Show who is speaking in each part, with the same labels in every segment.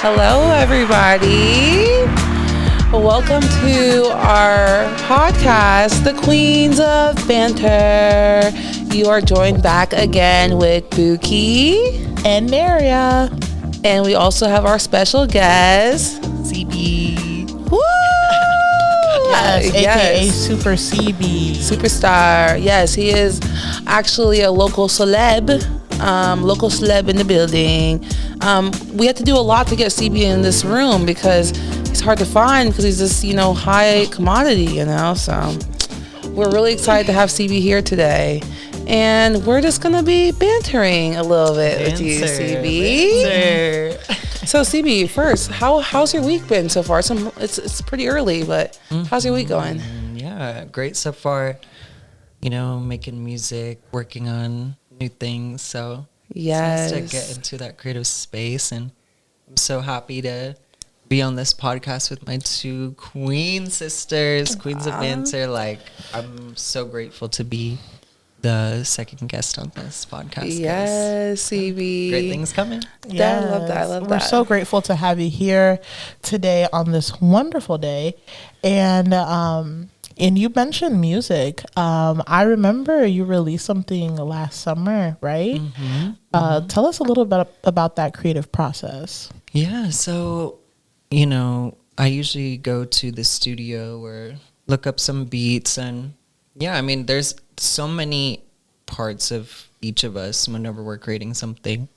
Speaker 1: Hello, everybody. Welcome to our podcast, The Queens of Banter. You are joined back again with Buki
Speaker 2: and Maria.
Speaker 1: And we also have our special guest,
Speaker 2: CB.
Speaker 1: Woo!
Speaker 2: Yes, aka Super CB.
Speaker 1: Superstar. Yes, he is actually a local celeb in the building. We had to do a lot to get CB in this room because he's hard to find because he's this, high commodity, So we're really excited to have CB here today. And we're just going to be bantering a little bit with you, CB. So CB, first, how's your week been so far? It's pretty early, but how's your week going?
Speaker 3: Yeah, great so far. Making music, working on new things. So
Speaker 1: yes,
Speaker 3: it's nice to get into that creative space. And I'm so happy to be on this podcast with my two queen sisters, Queens of Banter. I'm so grateful to be the second guest on this podcast.
Speaker 1: Yes, CB.
Speaker 3: Great things coming.
Speaker 1: Yeah, I love that.
Speaker 2: We're so grateful to have you here today on this wonderful day. And you mentioned music. I remember you released something last summer, right? Tell us a little bit about that creative process.
Speaker 3: Yeah, so, I usually go to the studio or look up some beats and there's so many parts of each of us whenever we're creating something.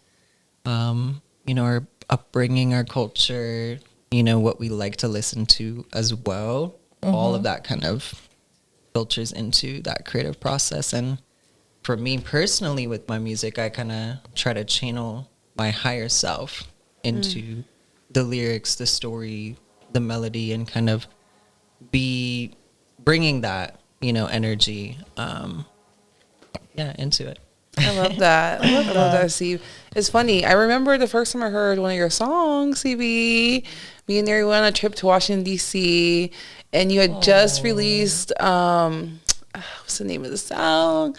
Speaker 3: Our upbringing, our culture, what we like to listen to as well. All of that kind of filters into that creative process. And for me personally with my music, I kind of try to channel my higher self into the lyrics, the story, the melody, and kind of be bringing that, energy, into it.
Speaker 1: I love that. I love that, Steve. It's funny. I remember the first time I heard one of your songs, CB. Me and Mary went on a trip to Washington, D.C., and you had just released, what's the name of the song?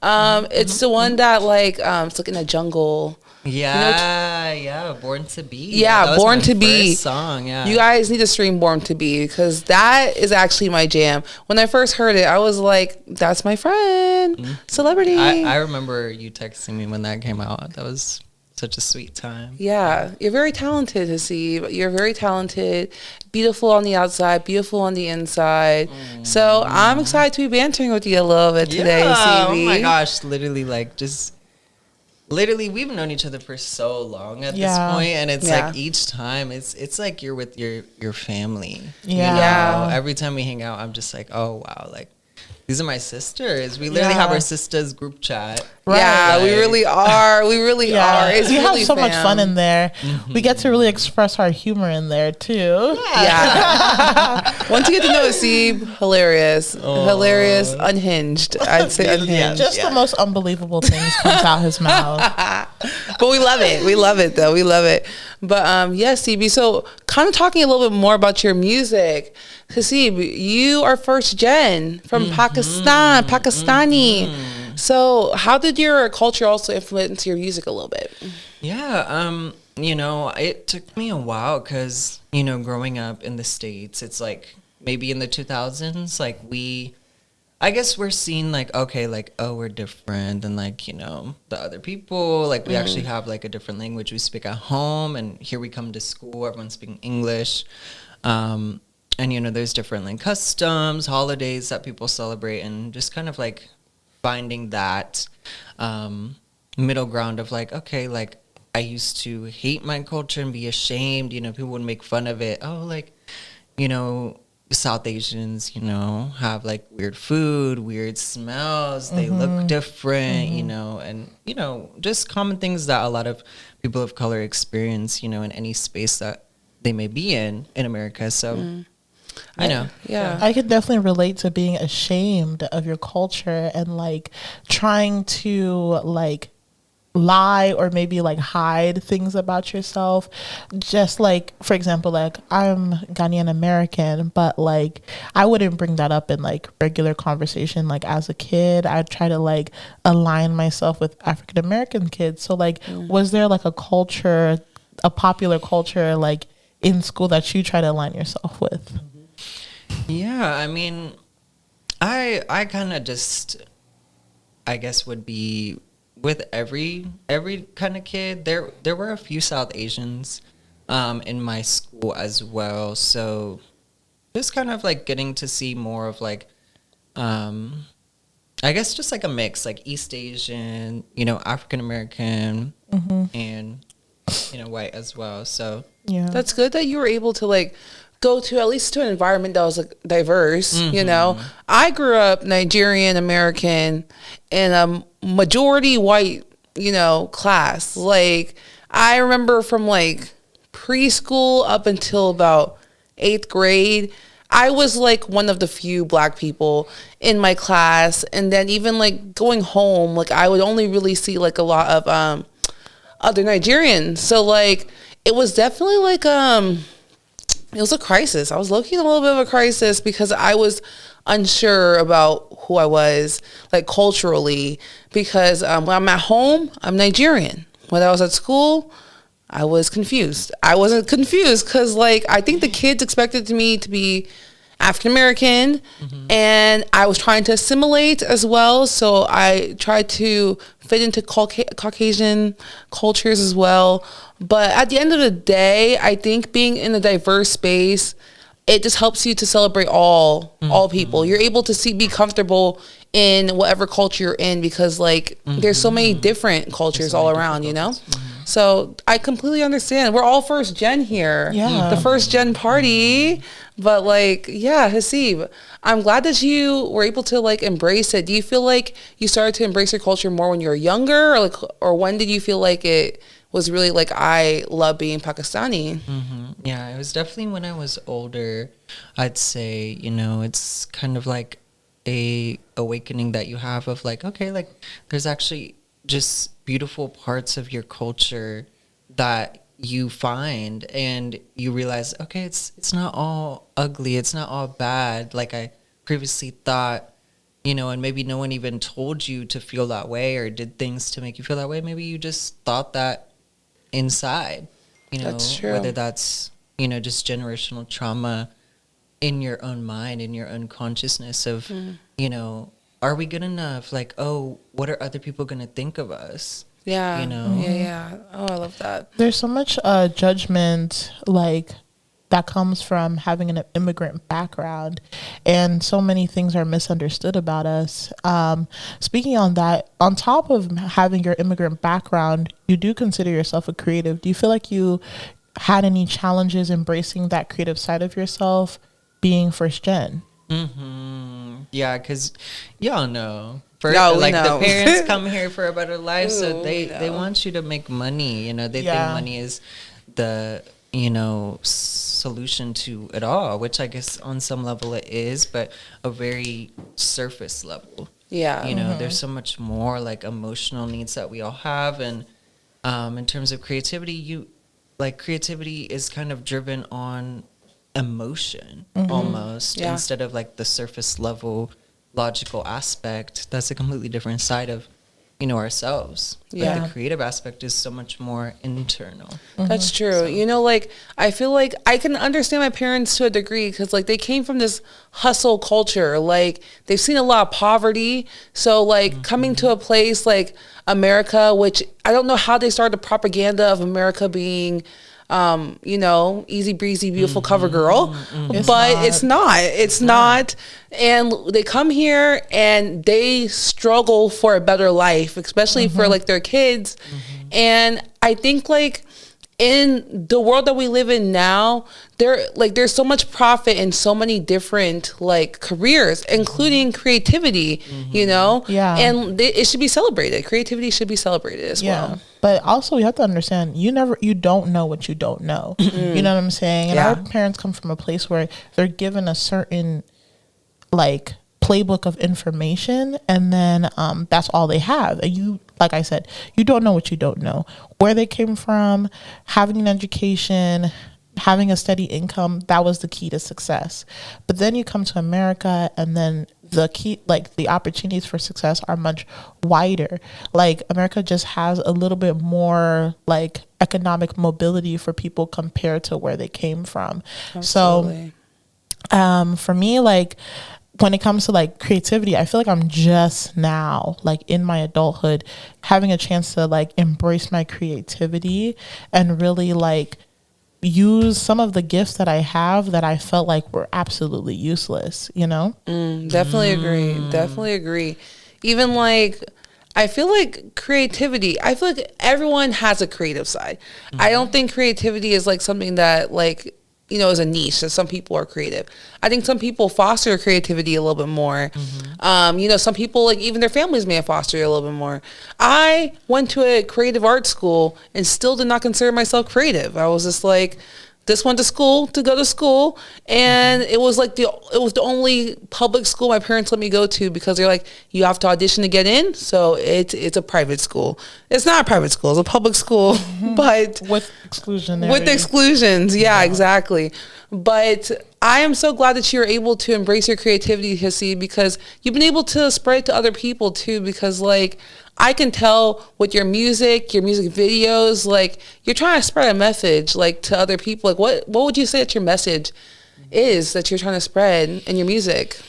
Speaker 1: It's the one that, it's like in a jungle.
Speaker 3: Yeah, Born to Be.
Speaker 1: Yeah, Born to Be.
Speaker 3: Song, yeah.
Speaker 1: You guys need to stream Born to Be because that is actually my jam. When I first heard it, I was like, that's my friend, celebrity.
Speaker 3: I remember you texting me when that came out. That was such a sweet time.
Speaker 1: Yeah, you're very talented, Hasib. You're very talented, beautiful on the outside, beautiful on the inside. So I'm excited to be bantering with you a little bit today, CB.
Speaker 3: Oh my gosh, literally, we've known each other for so long at this point, and it's like each time, it's like you're with your family.
Speaker 1: Yeah.
Speaker 3: Every time we hang out, I'm just like, oh wow, these are my sisters. We literally have our sisters group chat.
Speaker 1: Right. Yeah, we really are. We really are. It's
Speaker 2: we
Speaker 1: really
Speaker 2: have so much fun in there. We get to really express our humor in there too.
Speaker 1: Yeah. Once you get to know Hasib, hilarious, unhinged. I'd say unhinged.
Speaker 2: Just the most unbelievable things comes out his mouth.
Speaker 1: But we love it. We love it though. We love it. But yes, CB. So kind of talking a little bit more about your music. Hasib, you are first gen from Pakistani. So how did your culture also influence your music a little bit?
Speaker 3: Yeah, it took me a while because, growing up in the States, it's like maybe in the 2000s, I guess we're seen we're different than the other people. We actually have a different language we speak at home, and here we come to school, everyone's speaking English. And, there's different customs, holidays that people celebrate, and just kind of finding that middle ground of I used to hate my culture and be ashamed. People would make fun of it. Oh, South Asians, have weird food, weird smells. They look different, and, just common things that a lot of people of color experience, in any space that they may be in America. So I know.
Speaker 1: Yeah.
Speaker 2: I could definitely relate to being ashamed of your culture and trying to lie or maybe hide things about yourself. Just for example, I'm Ghanaian American, but I wouldn't bring that up in regular conversation. As a kid, I'd try to align myself with African American kids. So was there a culture a popular culture like in school that you try to align yourself with?
Speaker 3: Yeah, I mean, I kind of just, I guess, would be with every kind of kid. There were a few South Asians in my school as well, so just kind of like getting to see more of like I guess just like a mix, like East Asian, African American, and white as well. So
Speaker 2: Yeah,
Speaker 1: That's good that you were able to like go to at least to an environment that was like diverse. I grew up Nigerian American in a majority white, class. Like I remember from like preschool up until about 8th grade, I was like one of the few black people in my class. And then even like going home, like I would only really see like a lot of other Nigerians. So like it was definitely like it was a crisis. I was looking at a little bit of a crisis because I was unsure about who I was, like culturally, because when I'm at home, I'm Nigerian. When I was at school, I was confused. I wasn't confused because, like, I think the kids expected me to be African American, and I was trying to assimilate as well. So I tried to fit into Caucasian cultures as well. But at the end of the day, I think being in a diverse space, it just helps you to celebrate all people. You're able to be comfortable in whatever culture you're in because, like, there's so many different cultures all around, So I completely understand. We're all first gen here.
Speaker 2: Yeah.
Speaker 1: The first gen party. But like, yeah, Hasib, I'm glad that you were able to like embrace it. Do you feel like you started to embrace your culture more when you were younger, or when did you feel like it was really like, I love being Pakistani?
Speaker 3: Yeah, it was definitely when I was older. I'd say, it's kind of like a awakening that you have of like, okay, like there's actually just beautiful parts of your culture that you find and you realize, okay, it's not all ugly, it's not all bad like I previously thought, and maybe no one even told you to feel that way or did things to make you feel that way. Maybe you just thought that inside,
Speaker 1: That's true.
Speaker 3: whether that's, just generational trauma in your own mind, in your own consciousness of, are we good enough? Like, oh, what are other people going to think of us?
Speaker 1: Yeah.
Speaker 3: Yeah.
Speaker 1: Yeah. Oh, I love that.
Speaker 2: there's so much judgment like that comes from having an immigrant background, and so many things are misunderstood about us. Speaking on that, on top of having your immigrant background, you do consider yourself a creative. Do you feel like you had any challenges embracing that creative side of yourself being first gen?
Speaker 3: Yeah, because y'all know.
Speaker 1: No, we
Speaker 3: like
Speaker 1: know.
Speaker 3: the parents come here for a better life, so
Speaker 1: Ooh,
Speaker 3: they want you to make money. They
Speaker 2: Yeah.
Speaker 3: think money is the solution to it all, which I guess on some level it is, but a very surface level.
Speaker 1: Yeah.
Speaker 3: There's so much more like emotional needs that we all have, and in terms of creativity, creativity is kind of driven on emotion almost,
Speaker 1: Yeah.
Speaker 3: instead of like the surface level logical aspect. That's a completely different side of ourselves.
Speaker 1: Yeah.
Speaker 3: But the creative aspect is so much more internal.
Speaker 1: That's true. Like, I feel like I can understand my parents to a degree because, like, they came from this hustle culture. Like, they've seen a lot of poverty. So, like, coming to a place like America, which I don't know how they started the propaganda of America being, easy breezy, beautiful cover girl, but it's not. It's not. And they come here and they struggle for a better life, especially for like their kids. And I think like in the world that we live in now, there's so much profit in so many different like careers, including creativity,
Speaker 2: Yeah.
Speaker 1: and it should be celebrated. Creativity should be celebrated as well.
Speaker 2: But also you have to understand, you don't know what you don't know. You know what I'm saying? And
Speaker 1: Yeah.
Speaker 2: our parents come from a place where they're given a certain like playbook of information, and then that's all they have. And you, like I said, you don't know what you don't know. Where they came from, having an education, having a steady income, that was the key to success. But then you come to America, and then the opportunities for success are much wider. Like America just has a little bit more like economic mobility for people compared to where they came from.
Speaker 1: Absolutely.
Speaker 2: So for me, like when it comes to like creativity, I feel like I'm just now like in my adulthood having a chance to like embrace my creativity and really like use some of the gifts that I have that I felt like were absolutely useless, you know?
Speaker 1: Definitely agree. Definitely agree. Even like, I feel like creativity, I feel like everyone has a creative side. I don't think creativity is like something that like, you know, is a niche that some people are creative. I think some people foster creativity a little bit more. You know, some people, like even their families may foster it a little bit more. I went to a creative arts school and still did not consider myself creative. I was just like, just went to school to go to school, and it was like it was the only public school my parents let me go to because they're like, you have to audition to get in, so it's a private school. It's not a private school; it's a public school, but
Speaker 2: With exclusionary.
Speaker 1: with exclusions. Yeah, exactly. But I am so glad that you're able to embrace your creativity, Hissy, because you've been able to spread it to other people too. Because like I can tell with your music videos, like you're trying to spread a message like to other people. Like what would you say that your message is that you're trying to spread in your music?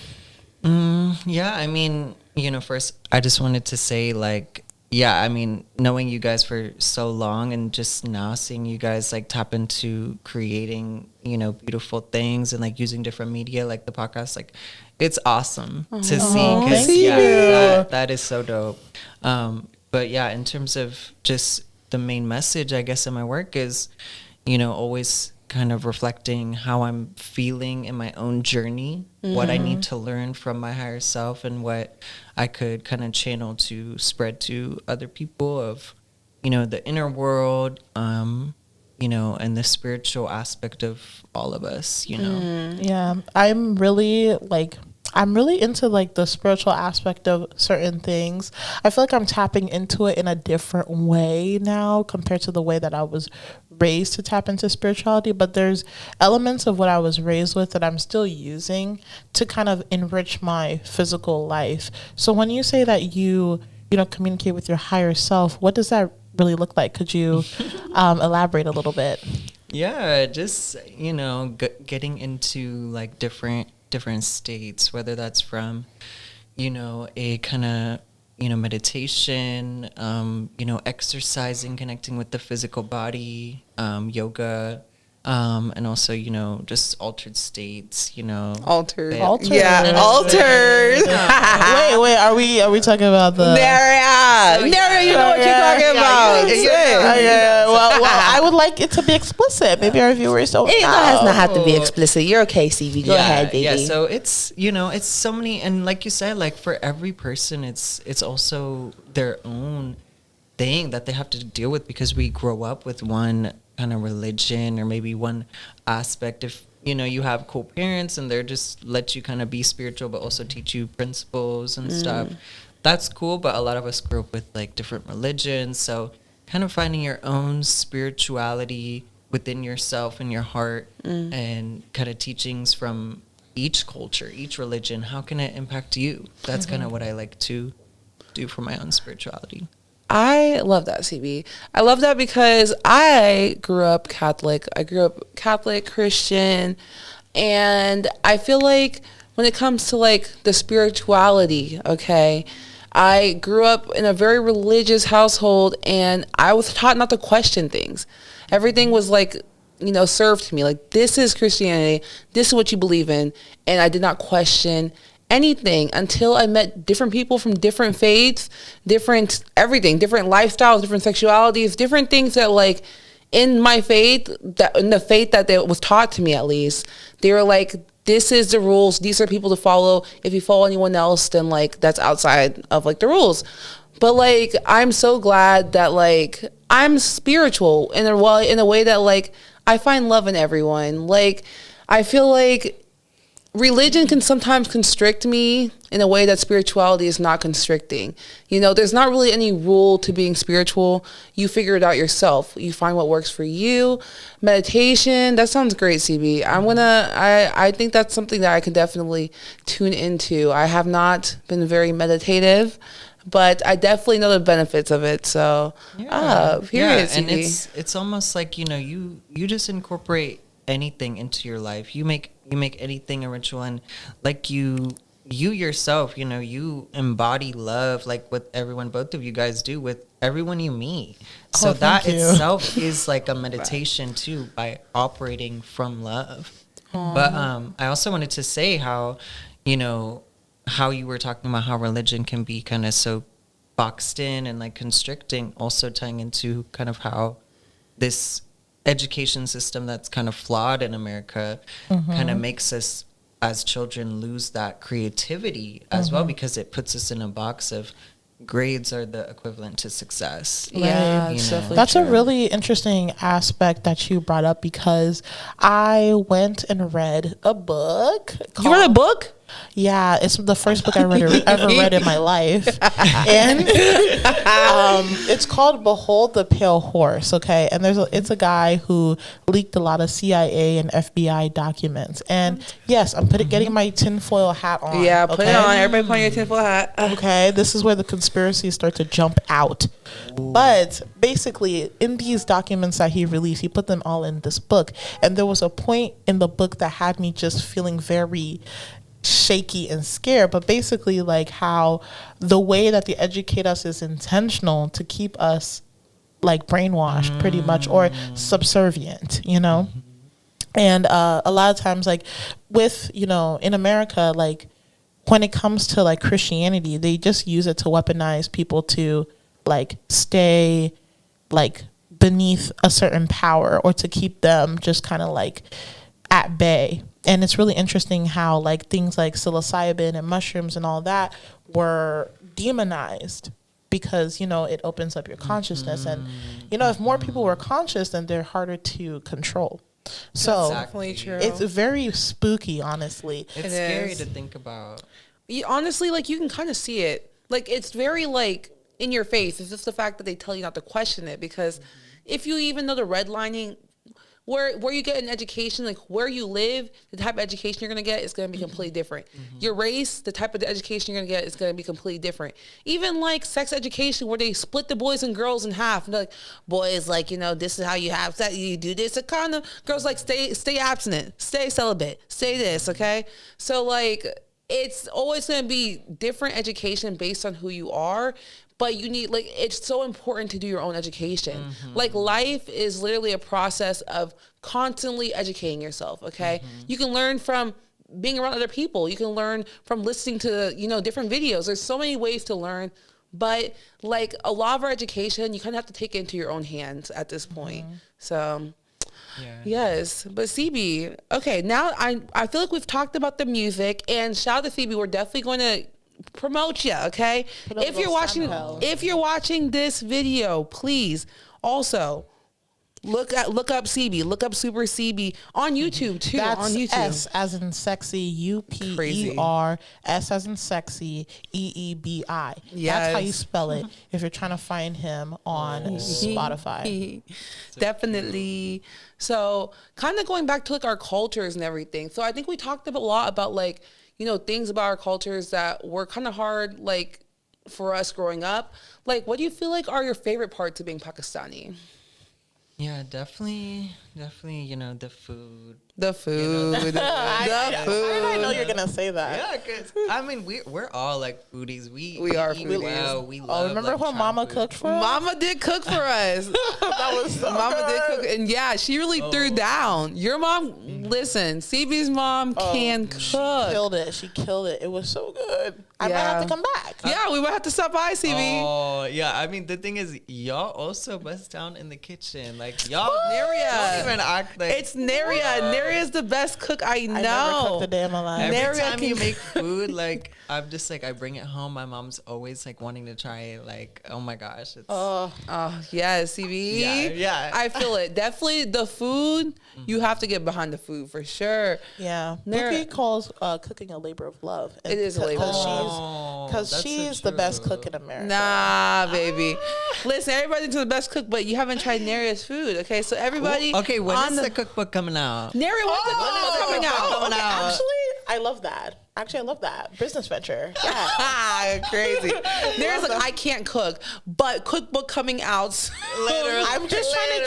Speaker 3: Yeah, I mean, you know, first I just wanted to say like, yeah, I mean, knowing you guys for so long and just now seeing you guys like tap into creating, you know, beautiful things and like using different media like the podcast, like it's awesome to see.
Speaker 2: Thank
Speaker 3: Yeah, that is so dope. But yeah, in terms of just the main message, I guess, in my work is, you know, always kind of reflecting how I'm feeling in my own journey, what I need to learn from my higher self and what I could kind of channel to spread to other people of, you know, the inner world, you know, and the spiritual aspect of all of us, you know.
Speaker 2: Yeah, I'm really into like the spiritual aspect of certain things. I feel like I'm tapping into it in a different way now compared to the way that I was raised to tap into spirituality, but there's elements of what I was raised with that I'm still using to kind of enrich my physical life. So when you say that you know, communicate with your higher self, what does that really look like? Could you elaborate a little bit?
Speaker 3: Yeah, just, you know, getting into like different states, whether that's from, you know, a kind of, you know, meditation, you know, exercising, connecting with the physical body, yoga, and also, you know, just altered states, you know.
Speaker 1: Altered.
Speaker 3: Yeah.
Speaker 2: Altered.
Speaker 1: Yeah, altered.
Speaker 2: Wait, are we talking about the
Speaker 1: Nara, you know what you're talking about.
Speaker 2: well, I would like it to be explicit. Maybe our viewers don't know.
Speaker 1: It does not have to be explicit. You're okay, CV. Go ahead, baby.
Speaker 3: Yeah, so it's, you know, it's so many, and like you said, like for every person, it's also their own thing that they have to deal with because we grow up with one kind of religion or maybe one aspect. If, you know, you have cool parents and they're just let you kind of be spiritual but also teach you principles and stuff, that's cool. But a lot of us grew up with like different religions, so kind of finding your own spirituality within yourself and your heart, and kind of teachings from each culture, each religion, how can it impact you? That's kind of what I like to do for my own spirituality.
Speaker 1: I love that, CB. I love that because I grew up Catholic. I grew up Catholic, Christian, and I feel like when it comes to like the spirituality, okay, I grew up in a very religious household and I was taught not to question things. Everything was like, you know, served to me. Like, this is Christianity. This is what you believe in. And I did not question anything until I met different people from different faiths, different everything, different lifestyles, different sexualities, different things that like in my faith, that in the faith that was taught to me at least, they were like, this is the rules. These are people to follow. If you follow anyone else, then like that's outside of like the rules. But like, I'm so glad that like I'm spiritual in a way that like I find love in everyone. Like, I feel like religion can sometimes constrict me in a way that spirituality is not constricting. You know, there's not really any rule to being spiritual. You figure it out yourself. You find what works for you. Meditation, that sounds great, CB. I think that's something that I can definitely tune into. I have not been very meditative, but I definitely know the benefits of it. So, here it is,
Speaker 3: and
Speaker 1: CB.
Speaker 3: it's almost like, you know, you just incorporate anything into your life. You make anything a ritual, and like you yourself, you know, you embody love, like what both of you guys do with everyone you meet. So that itself is like a meditation too, by operating from love. But I also wanted to say how, you know, how you were talking about how religion can be kind of so boxed in and like constricting, also tying into kind of how this education system that's kind of flawed in America kind of makes us as children lose that creativity as well, because it puts us in a box of grades are the equivalent to success.
Speaker 1: Yeah,
Speaker 2: Right.
Speaker 1: definitely
Speaker 2: That's
Speaker 1: true.
Speaker 2: a really interesting aspect that you brought up, because I went and read a book.
Speaker 1: You read a book?
Speaker 2: Yeah, it's the first book I ever read in my life, and it's called "Behold the Pale Horse." Okay, and it's a guy who leaked a lot of CIA and FBI documents. And yes, I'm getting my tinfoil hat on.
Speaker 1: Yeah, put it on. Everybody put on your tinfoil hat.
Speaker 2: Okay, this is where the conspiracies start to jump out. But basically, in these documents that he released, he put them all in this book. And there was a point in the book that had me just feeling very shaky and scared. But basically, like how the way that they educate us is intentional to keep us like brainwashed pretty much, or subservient, you know? And a lot of times, like with, you know, in America, like when it comes to like Christianity, they just use it to weaponize people to like stay like beneath a certain power, or to keep them just kind of like at bay. And it's really interesting how like things like psilocybin and mushrooms and all that were demonized, because, you know, it opens up your consciousness. And, you know, if more people were conscious, then they're harder to control. So
Speaker 1: Definitely true.
Speaker 2: it's very spooky, honestly.
Speaker 3: It's
Speaker 1: It
Speaker 3: scary
Speaker 1: is.
Speaker 3: to think about.
Speaker 1: Honestly, like you can kind of see it. Like it's very like in your face. It's just the fact that they tell you not to question it, because if you even know the redlining, where you get an education, like where you live, the type of education you're going to get is going to be completely different. Your race, the type of education you're going to get is going to be completely different. Even like sex education, where they split the boys and girls in half. And they're like, boys, like, you know, this is how you have sex. You do this, a condom. Girls like, stay abstinent, stay celibate, stay this, okay? So like, it's always going to be different education based on who you are. But you need, like, it's so important to do your own education. Like, life is literally a process of constantly educating yourself, okay? You can learn from being around other people. You can learn from listening to, you know, different videos. There's so many ways to learn. But, like, a lot of our education, you kind of have to take it into your own hands at this point. So, yes. But CB, okay, now I feel like we've talked about the music. And shout out to CB, we're definitely going to promote you, okay? If you're watching this video, please also look up CB, look up Super CB on YouTube too.
Speaker 2: That's
Speaker 1: on YouTube.
Speaker 2: S as in sexy, UPER, S as in sexy, EEBI. That's how you spell it if you're trying to find him on Spotify.
Speaker 1: Definitely. So kind of going back to like our cultures and everything. So I think we talked a lot about like, you know, things about our cultures that were kind of hard, like for us growing up. Like, what do you feel like are your favorite parts of being Pakistani?
Speaker 3: Yeah, definitely, you know, the food.
Speaker 1: The food. The food.
Speaker 2: How did I know you're gonna say that?
Speaker 3: Yeah, because I mean, we're all like foodies. We
Speaker 1: are
Speaker 3: eat
Speaker 1: foodies.
Speaker 3: well. We love.
Speaker 2: Remember
Speaker 3: like,
Speaker 2: when
Speaker 3: trying
Speaker 2: Mama
Speaker 3: food.
Speaker 2: cooked for us?
Speaker 1: Mama did cook for us.
Speaker 2: That was so
Speaker 1: Mama did
Speaker 2: good.
Speaker 1: cook, and yeah, she really threw down. Your mom, listen, CB's mom can cook.
Speaker 2: She killed it. It was so good. I might have to come back.
Speaker 1: Yeah, we might have to stop by, CB.
Speaker 3: Oh, yeah. I mean, the thing is, y'all also bust down in the kitchen. Like, y'all
Speaker 1: Neria.
Speaker 3: don't even act like...
Speaker 1: It's Neria. Neria's the best cook I know.
Speaker 2: I never cooked a day in my life.
Speaker 3: Every
Speaker 1: Neria
Speaker 3: time
Speaker 1: can-
Speaker 3: you make food, like, I'm just like, I bring it home. My mom's always like wanting to try it. Like, oh my gosh. It's,
Speaker 1: Oh, yes, CB.
Speaker 3: Yeah.
Speaker 1: I feel it. Definitely the food, you have to get behind the food for sure.
Speaker 2: Yeah.
Speaker 1: There-
Speaker 2: Buki calls cooking a labor of love.
Speaker 1: It is a labor of
Speaker 3: love.
Speaker 2: Because
Speaker 3: That's so
Speaker 2: she's the best
Speaker 3: true.
Speaker 2: cook in America.
Speaker 1: Nah, baby. Listen, everybody's the best cook, but you haven't tried Neria's food. Okay, so everybody.
Speaker 3: Okay, when
Speaker 1: on
Speaker 3: is the cookbook coming out?
Speaker 1: Neria, when's the cookbook coming out?
Speaker 3: Coming out.
Speaker 2: Actually, I love that. I love that. Business venture. Yeah.
Speaker 1: Ah, crazy. There's like, I can't cook, but cookbook coming out.
Speaker 3: Literally.
Speaker 2: I'm just trying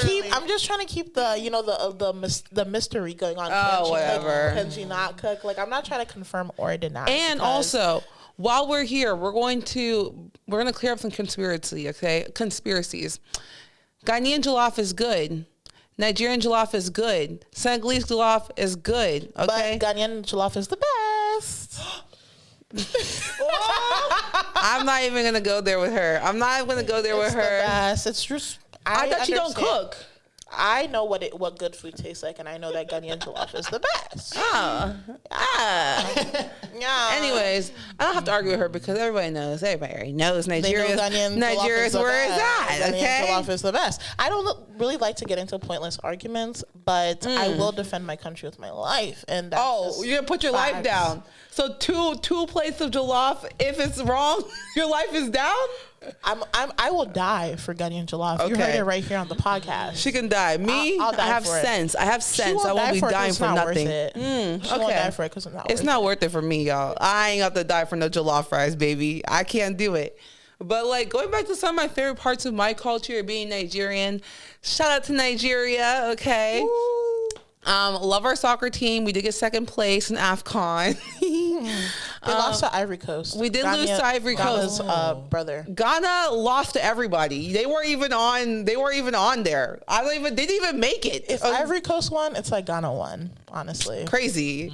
Speaker 2: to keep the mystery going on.
Speaker 1: Oh, whatever.
Speaker 2: Can she not cook? Like, I'm not trying to confirm or deny.
Speaker 1: And
Speaker 2: because-
Speaker 1: also, while we're here, we're going to clear up some conspiracies. Ghanaian jollof is good. Nigerian jollof is good. Senegalese jollof is good. Okay,
Speaker 2: but Ghanaian jollof is the best.
Speaker 1: I'm not even gonna go there with her. I'm not even gonna go there with
Speaker 2: It's
Speaker 1: her.
Speaker 2: the best. It's just
Speaker 1: I thought you don't
Speaker 2: understand.
Speaker 1: cook.
Speaker 2: I know what good food tastes like, and I know that Ghanaian jollof is the best.
Speaker 1: Oh.
Speaker 2: Yeah.
Speaker 1: Anyways, I don't have to argue with her because everybody already knows
Speaker 2: They know
Speaker 1: Nigeria's
Speaker 2: Ghanaian jollof is
Speaker 1: Nigeria's
Speaker 2: the
Speaker 1: where it's
Speaker 2: best.
Speaker 1: at.
Speaker 2: Ghanaian
Speaker 1: Okay.
Speaker 2: jollof is the best. I don't really like to get into pointless arguments, but I will defend my country with my life. And that's just
Speaker 1: you're gonna put your life
Speaker 2: facts.
Speaker 1: down. So two plates of jollof. If it's wrong, your life is down.
Speaker 2: I will die for Ghanaian jollof. You
Speaker 1: Okay.
Speaker 2: heard it right here on the podcast.
Speaker 1: She can die. Me,
Speaker 2: I'll die
Speaker 1: I have
Speaker 2: for it.
Speaker 1: sense. I have
Speaker 2: She
Speaker 1: sense. I won't be dying for nothing.
Speaker 2: She won't
Speaker 1: okay.
Speaker 2: die for it because it's not.
Speaker 1: It's not worth it for me, y'all. I ain't got to die for no jollof fries, baby. I can't do it. But like going back to some of my favorite parts of my culture, being Nigerian. Shout out to Nigeria, okay? Love our soccer team. We did get second place in AFCON.
Speaker 2: They lost to Ivory Coast.
Speaker 1: We did lose to Ivory Coast.
Speaker 2: Ghana's, brother.
Speaker 1: Ghana lost to everybody. They weren't even on there. They didn't even make it.
Speaker 2: If Ivory Coast won, it's like Ghana won. Honestly,
Speaker 1: Crazy.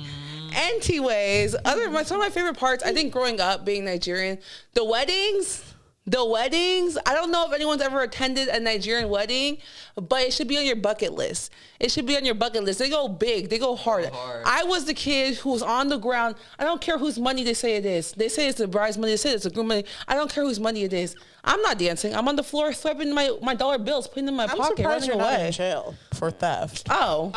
Speaker 1: Anyways, some of my favorite parts, I think growing up being Nigerian, the weddings. I don't know if anyone's ever attended a Nigerian wedding, but it should be on your bucket list. They go big. They go hard. I was the kid who was on the ground. I don't care whose money they say it is. They say it's the bride's money. They say it's the groom money. I don't care whose money it is. I'm not dancing. I'm on the floor swiping my dollar bills, putting them in my
Speaker 2: I'm
Speaker 1: pocket,
Speaker 2: surprised
Speaker 1: running
Speaker 2: you're not
Speaker 1: away.
Speaker 2: in jail for theft.
Speaker 1: Oh.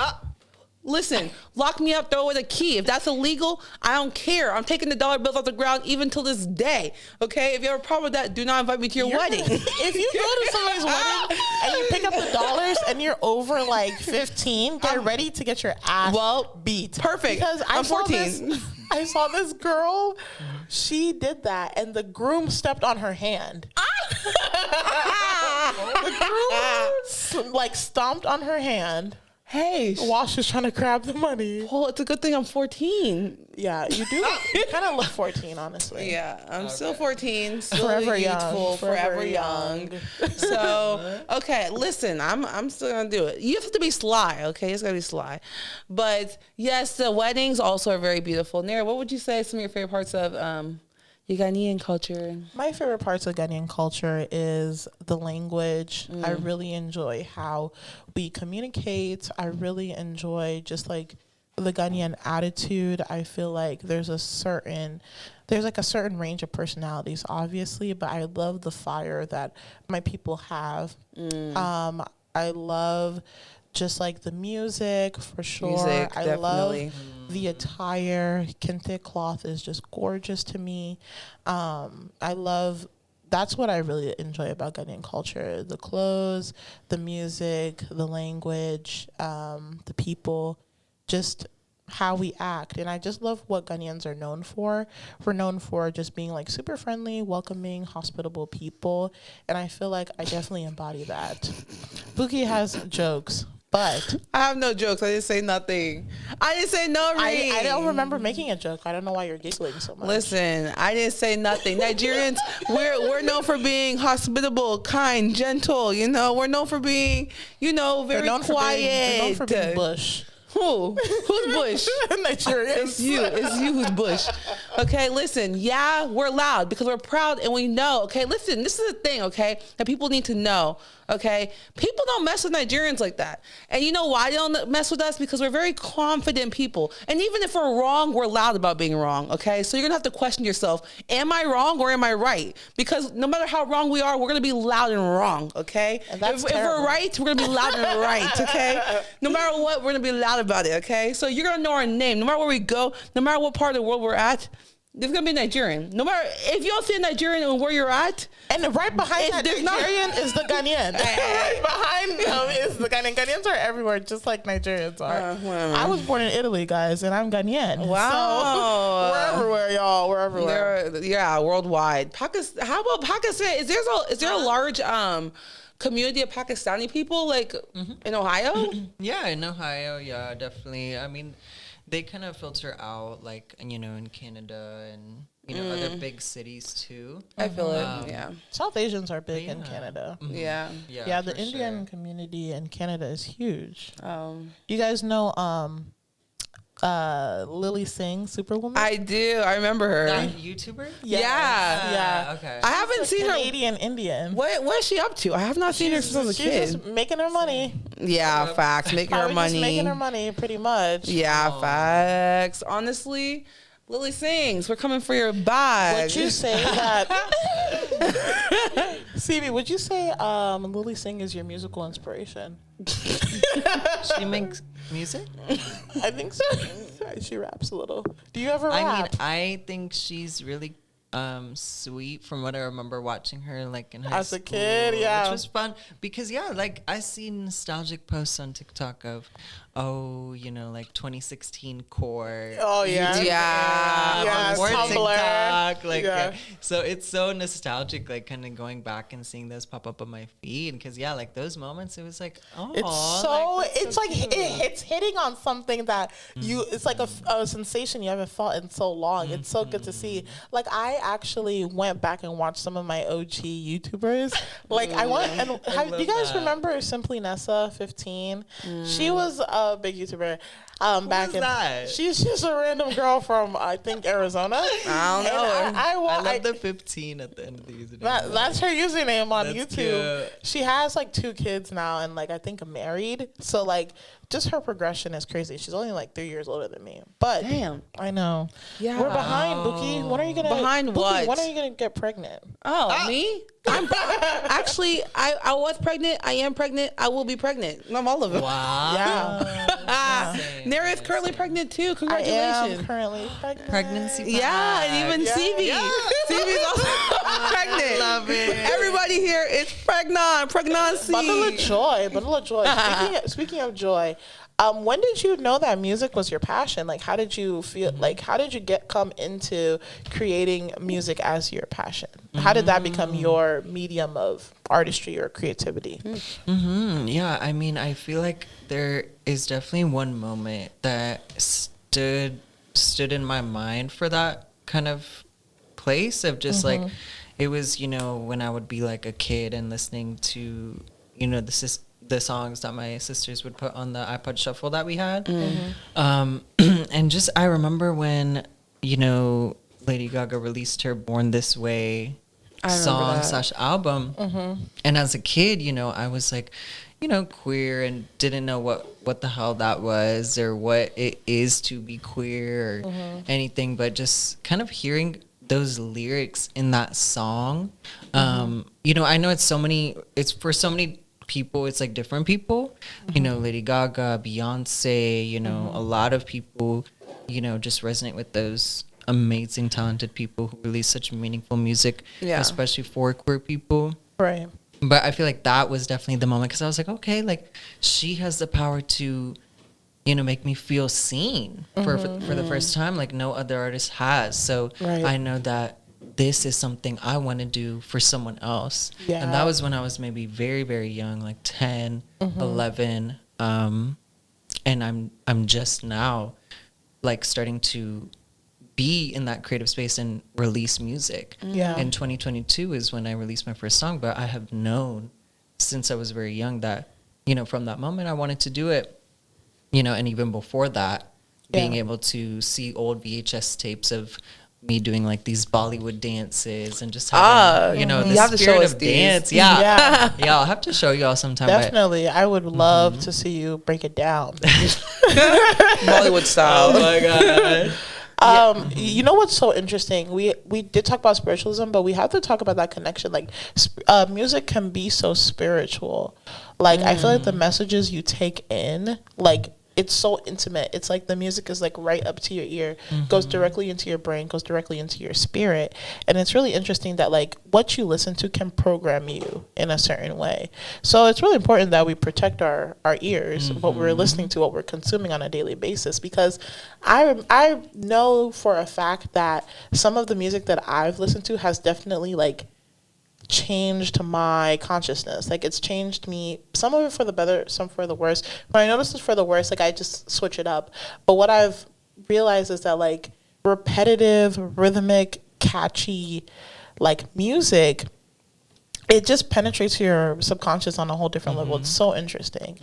Speaker 1: Listen, lock me up, throw away the key. If that's illegal, I don't care. I'm taking the dollar bills off the ground even till this day. Okay? If you have a problem with that, do not invite me to your wedding.
Speaker 2: If you go to somebody's wedding and you pick up the dollars and you're over like 15, get ready to get your ass beat.
Speaker 1: Perfect.
Speaker 2: Because
Speaker 1: I'm 14.
Speaker 2: I saw this girl. She did that, and the groom stepped on her hand. The groom like stomped on her hand.
Speaker 1: Hey,
Speaker 2: while she's trying to grab the money.
Speaker 1: Well, it's a good thing I'm 14.
Speaker 2: Yeah, you do. You kind of look 14, honestly.
Speaker 1: Yeah, I'm still 14, still
Speaker 2: Forever
Speaker 1: youthful,
Speaker 2: young.
Speaker 1: forever young. So, okay, listen, I'm still gonna do it. You have to be sly, okay? It's gotta be sly. But yes, the weddings also are very beautiful. Nera, what would you say some of your favorite parts of your Ghanaian culture?
Speaker 2: My favorite parts of Ghanaian culture is the language. I really enjoy how we communicate. I really enjoy just like the Ghanaian attitude. I feel like there's a certain range of personalities, obviously, but I love the fire that my people have. I love just like the music for sure. I
Speaker 1: definitely.
Speaker 2: love the attire. Kente cloth is just gorgeous to me. That's what I really enjoy about Ghanaian culture. The clothes, the music, the language, the people, just how we act. And I just love what Ghanaians are known for. We're known for just being like super friendly, welcoming, hospitable people. And I feel like I definitely embody that. Buki has jokes. But
Speaker 1: I have no jokes. I didn't say nothing. I didn't say no.
Speaker 2: I don't remember making a joke. I don't know why you're giggling so much.
Speaker 1: Listen, I didn't say nothing. Nigerians, we're known for being hospitable, kind, gentle. You know, we're known for being, very quiet.
Speaker 2: We're known for being bush.
Speaker 1: Who? Who's Bush?
Speaker 2: Nigerians.
Speaker 1: It's you. It's you who's Bush. Okay, listen. Yeah, we're loud because we're proud and we know. Okay, listen. This is the thing. Okay, that people need to know. Okay, people don't mess with Nigerians like that. And you know why they don't mess with us? Because we're very confident people. And even if we're wrong, we're loud about being wrong. Okay, so you're gonna have to question yourself: am I wrong or am I right? Because no matter how wrong we are, we're gonna be loud and wrong. Okay,
Speaker 2: and that's
Speaker 1: if we're right, we're gonna be loud and right. Okay, no matter what, we're gonna be loud about it. Okay, so you're gonna know our name, no matter where we go, no matter what part of the world we're at. There's gonna be Nigerian. No matter if you don't see a Nigerian and where you're at,
Speaker 2: and right behind that Nigerian is the Ghanaian. Right behind them is the Ghanaian. Ghanaians are everywhere, just like Nigerians are. I was born in Italy, guys, and I'm Ghanaian.
Speaker 1: Wow,
Speaker 2: so we're everywhere, y'all. We're everywhere.
Speaker 1: Yeah, worldwide. Pakistan. How about Pakistan? Is there a large community of Pakistani people like in Ohio?
Speaker 3: Yeah, in Ohio, yeah, definitely. I mean, they kind of filter out, like, you know, in Canada and, you know, other big cities too.
Speaker 1: I feel it, yeah.
Speaker 2: South Asians are big in Canada.
Speaker 1: Yeah.
Speaker 2: Yeah, the Indian community in Canada is huge. You guys know Lily Singh, Superwoman?
Speaker 1: I do. I remember her.
Speaker 3: That YouTuber?
Speaker 1: Yeah.
Speaker 3: Okay.
Speaker 1: I haven't seen her.
Speaker 2: Canadian Indian.
Speaker 1: What is she up to? I have not seen her since I was a kid.
Speaker 2: She's just making her money.
Speaker 1: Yeah, facts. Making her money.
Speaker 2: Just making her money, pretty much.
Speaker 1: Yeah, facts. Honestly, Lily Sings, we're coming for your bag.
Speaker 2: Would you say that? CB, would you say Lily Singh is your musical inspiration?
Speaker 3: She makes music?
Speaker 2: I think so. She raps a little. Do you ever rap?
Speaker 3: I mean, I think she's really sweet from what I remember watching her like in high school.
Speaker 2: As a kid, yeah.
Speaker 3: Which was fun because, yeah, like I see nostalgic posts on TikTok of, you know, like 2016 core.
Speaker 2: Oh, yeah.
Speaker 3: Yeah. More
Speaker 2: Tumblr.
Speaker 3: TikTok. Like, so it's so nostalgic, like kind of going back and seeing those pop up on my feed. Because, yeah, like those moments, it was like,
Speaker 2: it's hitting on something that it's like a sensation you haven't felt in so long. It's so good to see. Like, I actually went back and watched some of my OG YouTubers. Like, I went and do you guys remember Simply Nessa 15? She was a big YouTuber. Back in that? She's just a random girl from I think Arizona.
Speaker 1: I don't know.
Speaker 3: I love the 15 at the end of the username.
Speaker 2: That's her username on YouTube.
Speaker 3: Cute.
Speaker 2: She has like 2 kids now and like I think married. So like just her progression is crazy. She's only like 3 years older than me. But
Speaker 1: damn,
Speaker 2: I know.
Speaker 1: Yeah,
Speaker 2: we're behind, Bookie. When are you gonna
Speaker 1: what?
Speaker 2: When are you gonna get pregnant?
Speaker 1: Oh, me? I'm actually. I was pregnant. I am pregnant. I will be pregnant. I'm all of it.
Speaker 3: Wow.
Speaker 2: Yeah.
Speaker 1: Nara is currently pregnant too. Congratulations.
Speaker 2: I am currently pregnant.
Speaker 3: Pregnancy.
Speaker 1: Yeah, and even CB. CB's also pregnant.
Speaker 3: Love it.
Speaker 1: Everybody here is pregnant. Pregnancy.
Speaker 2: Bundle of joy. Bundle of joy. Speaking of joy. When did you know that music was your passion? Like, how did you feel? Like, how did you come into creating music as your passion? How did that become your medium of artistry or creativity?
Speaker 3: Yeah, I mean, I feel like there is definitely one moment that stood in my mind for that kind of place of just like, it was, you know, when I would be like a kid and listening to, you know, the songs that my sisters would put on the iPod Shuffle that we had. And just, I remember when, you know, Lady Gaga released her Born This Way song/album. And as a kid, you know, I was like, you know, queer and didn't know what the hell that was or what it is to be queer or anything, but just kind of hearing those lyrics in that song. You know, I know it's for so many people, it's like different people, you know, Lady Gaga, Beyonce, you know, a lot of people, you know, just resonate with those amazing, talented people who release such meaningful music, especially for queer people.
Speaker 2: Right.
Speaker 3: But I feel like that was definitely the moment because I was like, okay, like she has the power to, you know, make me feel seen for the first time, like no other artist has. So I know that this is something I want to do for someone else. Yeah. And that was when I was maybe very, very young, like 10, 11. And I'm just now like starting to be in that creative space and release music.
Speaker 2: Yeah.
Speaker 3: And 2022 is when I released my first song, but I have known since I was very young that, you know, from that moment I wanted to do it. and even before that, being
Speaker 2: Yeah.
Speaker 3: able to see old VHS tapes of me doing like these Bollywood dances and just having, the
Speaker 1: you have to show
Speaker 3: spirit
Speaker 1: us
Speaker 3: of
Speaker 1: these.
Speaker 3: dance. Yeah.
Speaker 2: Yeah.
Speaker 3: Yeah, I'll have to show you all sometime.
Speaker 2: Definitely. I would love to see you break it down.
Speaker 1: Bollywood style.
Speaker 3: Oh my God.
Speaker 2: You know what's so interesting? We did talk about spiritualism, but we have to talk about that connection. Like, music can be so spiritual. Like, I feel like the messages you take in, like, it's so intimate. It's like the music is like right up to your ear, goes directly into your brain, goes directly into your spirit. And it's really interesting that like what you listen to can program you in a certain way. So it's really important that we protect our ears, what we're listening to, what we're consuming on a daily basis, because I know for a fact that some of the music that I've listened to has definitely like changed my consciousness. Like, it's changed me, some of it for the better, some for the worse. When I notice it's for the worse, like, I just switch it up. But what I've realized is that like repetitive, rhythmic, catchy like music, it just penetrates your subconscious on a whole different level. It's so interesting.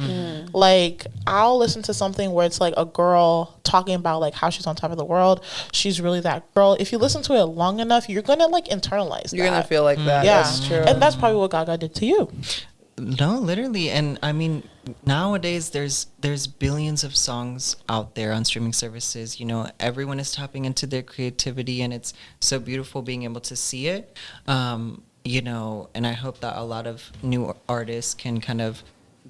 Speaker 2: Like, I'll listen to something where it's like a girl talking about like how she's on top of the world. She's really that girl. If you listen to it long enough, you're gonna like internalize
Speaker 1: You're
Speaker 2: that.
Speaker 1: gonna feel like that.
Speaker 2: Yeah,
Speaker 1: That's true.
Speaker 2: and that's probably what Gaga did to you.
Speaker 3: No, literally. And I mean, nowadays there's billions of songs out there on streaming services. Everyone is tapping into their creativity, and it's so beautiful being able to see it. And I hope that a lot of new artists can kind of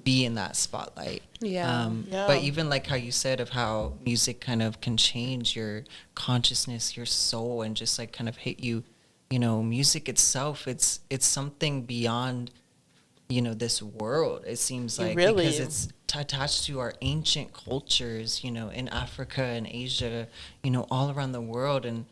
Speaker 3: be in that spotlight.
Speaker 1: Yeah.
Speaker 3: But even like how you said of how music kind of can change your consciousness, your soul, and just like kind of hit you. Music itself, it's something beyond this world. It seems like,
Speaker 2: really,
Speaker 3: because it's attached to our ancient cultures, in Africa and Asia, all around the world, and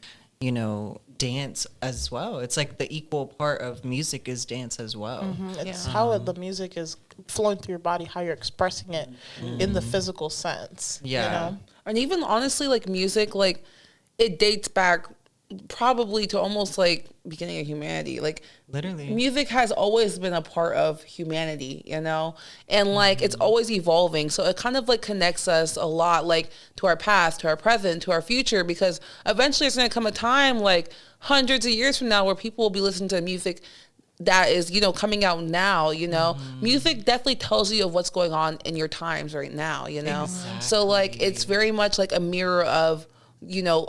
Speaker 3: dance as well. It's like the equal part of music is dance as well.
Speaker 2: It's how the music is flowing through your body, how you're expressing it in the physical sense.
Speaker 3: Yeah.
Speaker 1: And even honestly, like music, like it dates back probably to almost like beginning of humanity. Like,
Speaker 3: literally,
Speaker 1: music has always been a part of humanity, and like it's always evolving. So it kind of like connects us a lot, like to our past, to our present, to our future, because eventually it's going to come a time like hundreds of years from now where people will be listening to music that is, coming out now, Music definitely tells you of what's going on in your times right now,
Speaker 3: Exactly.
Speaker 1: So like it's very much like a mirror of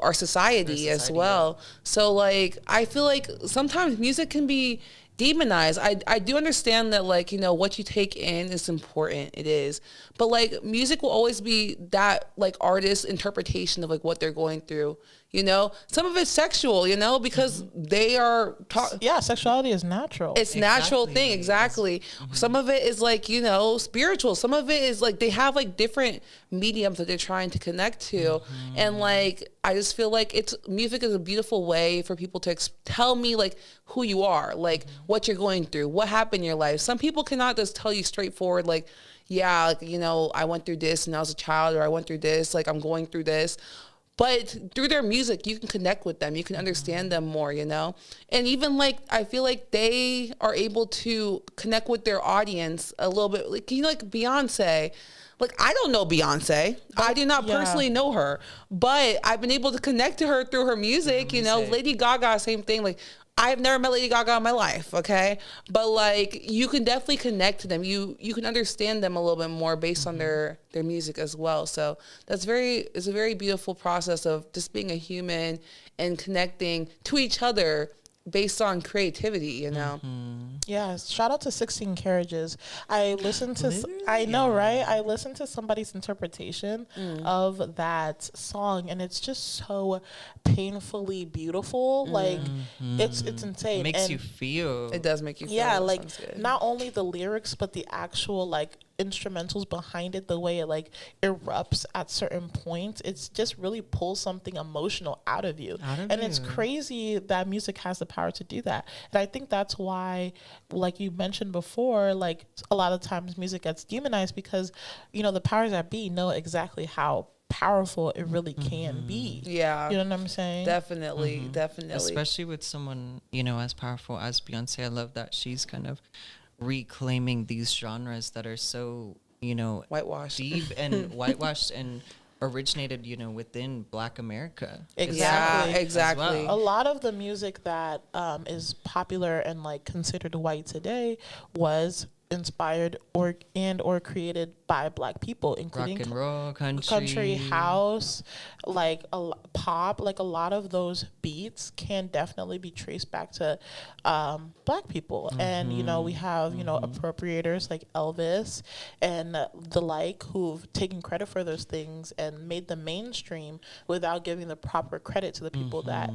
Speaker 1: our society as well. So like I feel like sometimes music can be demonized. I do understand that like what you take in is important. It is, but like music will always be that like artist's interpretation of like what they're going through. Some of it's sexual, because they are
Speaker 2: Sexuality is natural.
Speaker 1: it's natural thing. Exactly. Some of it is like, spiritual. Some of it is like they have like different mediums that they're trying to connect to. And like, I just feel like music is a beautiful way for people to tell me like who you are, like what you're going through, what happened in your life. Some people cannot just tell you straightforward, like, yeah, like, I went through this when I was a child, or I went through this, like I'm going through this. But through their music, you can connect with them. You can understand them more, And even like, I feel like they are able to connect with their audience a little bit. Like, like Beyonce. Like, I don't know Beyonce. I do not personally know her. But I've been able to connect to her through her music, Lady Gaga, same thing. Like, I've never met Lady Gaga in my life, okay? But like, you can definitely connect to them. You can understand them a little bit more based on their music as well. So it's a very beautiful process of just being a human and connecting to each other based on creativity,
Speaker 2: Yeah, shout out to 16 Carriages. I listened to, I know, right? I listened to somebody's interpretation of that song, and it's just so painfully beautiful. Like, it's insane.
Speaker 3: It makes you feel.
Speaker 1: It does make you feel.
Speaker 2: Yeah, like, not only the lyrics, but the actual, like, instrumentals behind it, the way it like erupts at certain points, it's just really pulls something emotional out of you. It's crazy that music has the power to do that. And I think that's why, like you mentioned before, like a lot of times music gets demonized because the powers that be know exactly how powerful it really can be.
Speaker 1: Yeah,
Speaker 2: you know what I'm saying?
Speaker 1: Definitely.
Speaker 3: Especially with someone as powerful as Beyonce. I love that she's kind of reclaiming these genres that are so
Speaker 1: Whitewashed.
Speaker 3: deep and whitewashed and originated, within Black America.
Speaker 2: Exactly.
Speaker 1: Yeah, exactly.
Speaker 2: A lot of the music that is popular and like considered white today was inspired or created by Black people, including
Speaker 3: Rock and roll, country,
Speaker 2: house, like pop. Like a lot of those beats can definitely be traced back to Black people. And we have appropriators like Elvis and the like, who've taken credit for those things and made them mainstream without giving the proper credit to the people that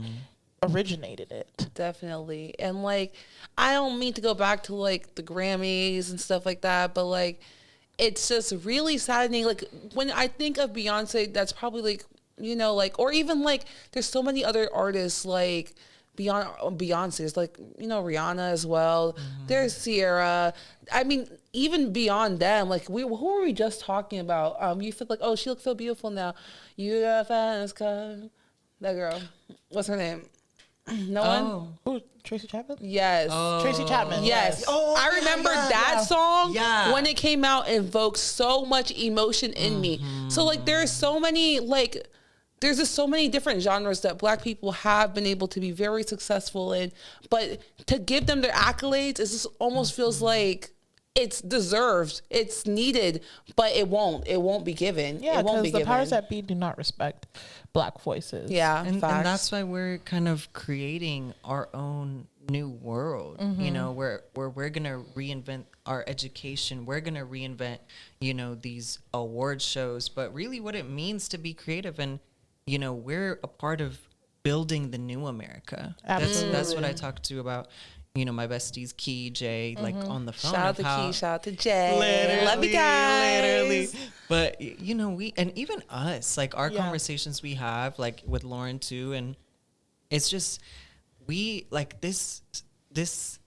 Speaker 2: originated it.
Speaker 1: Definitely. And like, I don't mean to go back to like the Grammys and stuff like that, but like, it's just really saddening. Like when I think of Beyonce, that's probably like, like, or even like, there's so many other artists like beyond Beyonce's, like, Rihanna as well. There's Sierra. I mean, even beyond them, like who were we just talking about? You feel like, oh, she looks so beautiful now. You got fast car. That girl. What's her name? No one?
Speaker 2: Ooh, Tracy Chapman?
Speaker 1: Yes.
Speaker 2: Tracy Chapman.
Speaker 1: Yes.
Speaker 3: Oh,
Speaker 1: I remember that song when it came out, invoked so much emotion in me. So like there's so many there's just so many different genres that Black people have been able to be very successful in, but to give them their accolades, it just almost feels like it's deserved, it's needed, but it won't be given.
Speaker 2: Yeah,
Speaker 1: it won't
Speaker 2: because
Speaker 1: be
Speaker 2: the powers
Speaker 1: given.
Speaker 2: that be do not respect Black voices.
Speaker 1: Yeah,
Speaker 3: and
Speaker 1: facts.
Speaker 3: that's why we're kind of creating our own new world, where we're gonna reinvent our education, we're gonna reinvent these award shows, but really what it means to be creative, and we're a part of building the new America.
Speaker 2: Absolutely.
Speaker 3: That's what I talk to about my besties Key, Jay, like on the phone.
Speaker 1: Shout out to Key, shout out to Jay.
Speaker 3: Literally,
Speaker 1: Love you guys.
Speaker 3: literally. But we, and even us, like our conversations we have, like with Lauren too, and it's just we like this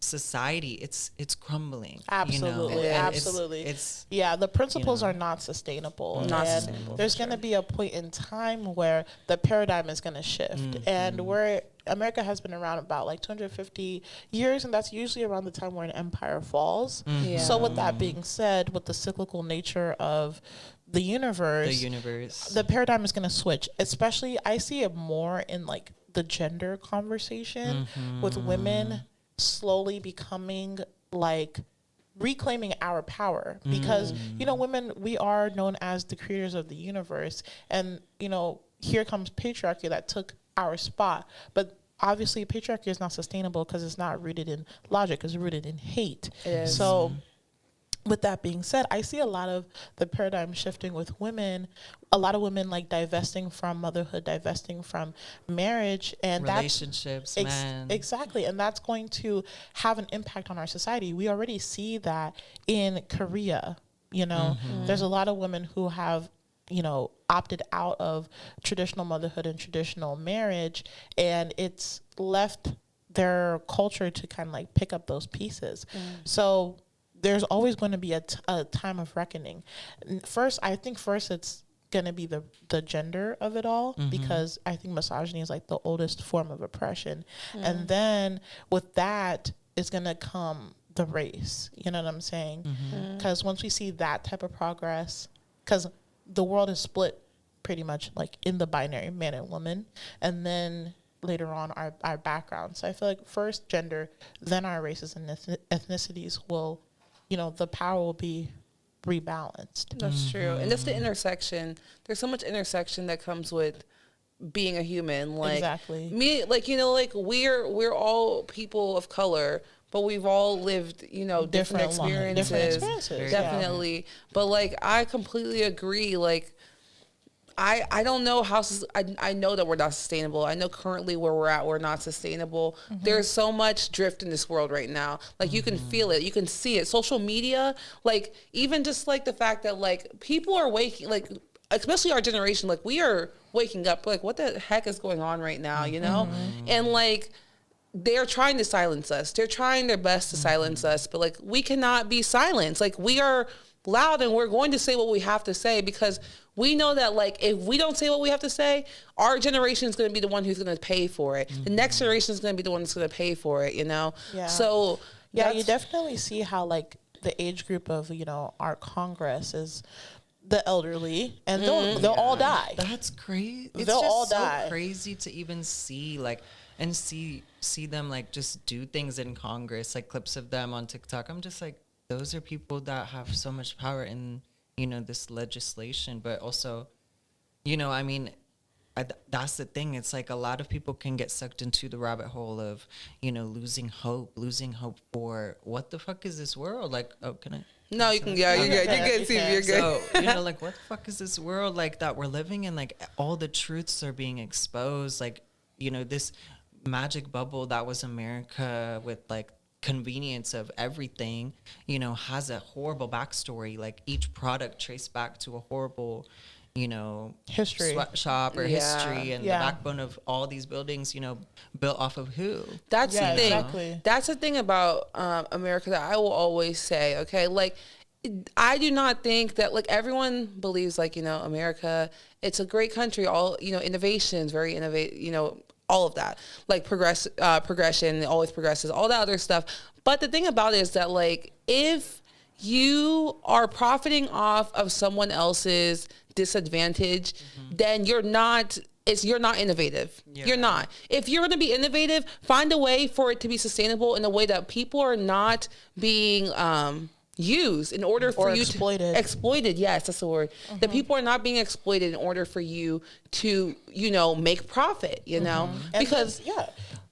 Speaker 3: society. It's crumbling.
Speaker 2: Absolutely,
Speaker 3: and
Speaker 2: absolutely.
Speaker 3: It's
Speaker 2: the principles are not sustainable.
Speaker 1: Not
Speaker 2: and
Speaker 1: sustainable,
Speaker 2: there's going to be a point in time where the paradigm is going to shift, and America has been around about like 250 years, and that's usually around the time where an empire falls.
Speaker 1: Yeah.
Speaker 2: So with that being said, with the cyclical nature of the universe, the paradigm is going to switch. Especially, I see it more in like the gender conversation with women slowly becoming like reclaiming our power, because women, we are known as the creators of the universe, and here comes patriarchy that took our spot. But obviously patriarchy is not sustainable because it's not rooted in logic, it's rooted in hate. So with that being said, I see a lot of the paradigm shifting with women, a lot of women like divesting from motherhood, divesting from marriage, and
Speaker 3: relationships,
Speaker 2: exactly. And that's going to have an impact on our society. We already see that in Korea. There's a lot of women who have opted out of traditional motherhood and traditional marriage, and it's left their culture to kind of like pick up those pieces. So there's always going to be a time of reckoning. I think it's going to be the gender of it all, because I think misogyny is like the oldest form of oppression. And then with that is going to come the race. You know what I'm saying? Because once we see that type of progress, because the world is split pretty much like in the binary man and woman, and then later on our background. So I feel like first gender, then our races and ethnicities will, the power will be rebalanced.
Speaker 1: That's true. And that's the intersection. There's so much intersection that comes with being a human. Like
Speaker 2: exactly.
Speaker 1: Me, like, like we're all people of color, but we've all lived, different experiences. Definitely. Yeah. But like, I completely agree. Like, I don't know how, I know that we're not sustainable. I know currently where we're at, we're not sustainable. There's so much drift in this world right now. Like you can feel it, you can see it. Social media, like even just like the fact that like people are waking, like especially our generation, like we are waking up, like what the heck is going on right now, And like, they're trying to silence us. They're trying their best to silence us, but like we cannot be silenced. Like we are loud and we're going to say what we have to say, because we know that like if we don't say what we have to say, our generation is going to be the one who's going to pay for it. The next generation is going to be the one that's going to pay for it,
Speaker 2: Yeah.
Speaker 1: So
Speaker 2: yeah, you definitely see how like the age group of, our Congress is the elderly, and they'll all die.
Speaker 3: That's crazy. It's
Speaker 2: They'll
Speaker 3: just
Speaker 2: all
Speaker 3: so
Speaker 2: die.
Speaker 3: crazy to even see, like, and see them, like, just do things in Congress, like clips of them on TikTok. I'm just like, those are people that have so much power in, this legislation. But also, I mean, that's the thing. It's like a lot of people can get sucked into the rabbit hole of, losing hope for what the fuck is this world? Like, oh, can I?
Speaker 1: No, you can. Yeah, you're good. You're good, Steve. You're good.
Speaker 3: So, like, what the fuck is this world like that we're living in? Like, all the truths are being exposed. Like, this magic bubble that was America with, like, convenience of everything, has a horrible backstory. Like, each product traced back to a horrible,
Speaker 2: history,
Speaker 3: sweatshop or history, and the backbone of all these buildings, built off of who.
Speaker 1: That's the thing.
Speaker 2: Exactly.
Speaker 1: That's the thing about America that I will always say. Okay, like, I do not think that, like, everyone believes, like, America, it's a great country. All, innovations, very innovative. All of that, like, progression, always progresses, all that other stuff. But the thing about it is that, like, if you are profiting off of someone else's disadvantage, then you're not innovative.
Speaker 3: Yeah.
Speaker 1: You're not. If you're going to be innovative, find a way for it to be sustainable in a way that people are not being used in order for you
Speaker 2: exploited.
Speaker 1: to exploited. Yes, that's the word. That people are not being exploited in order for you to, make profit, because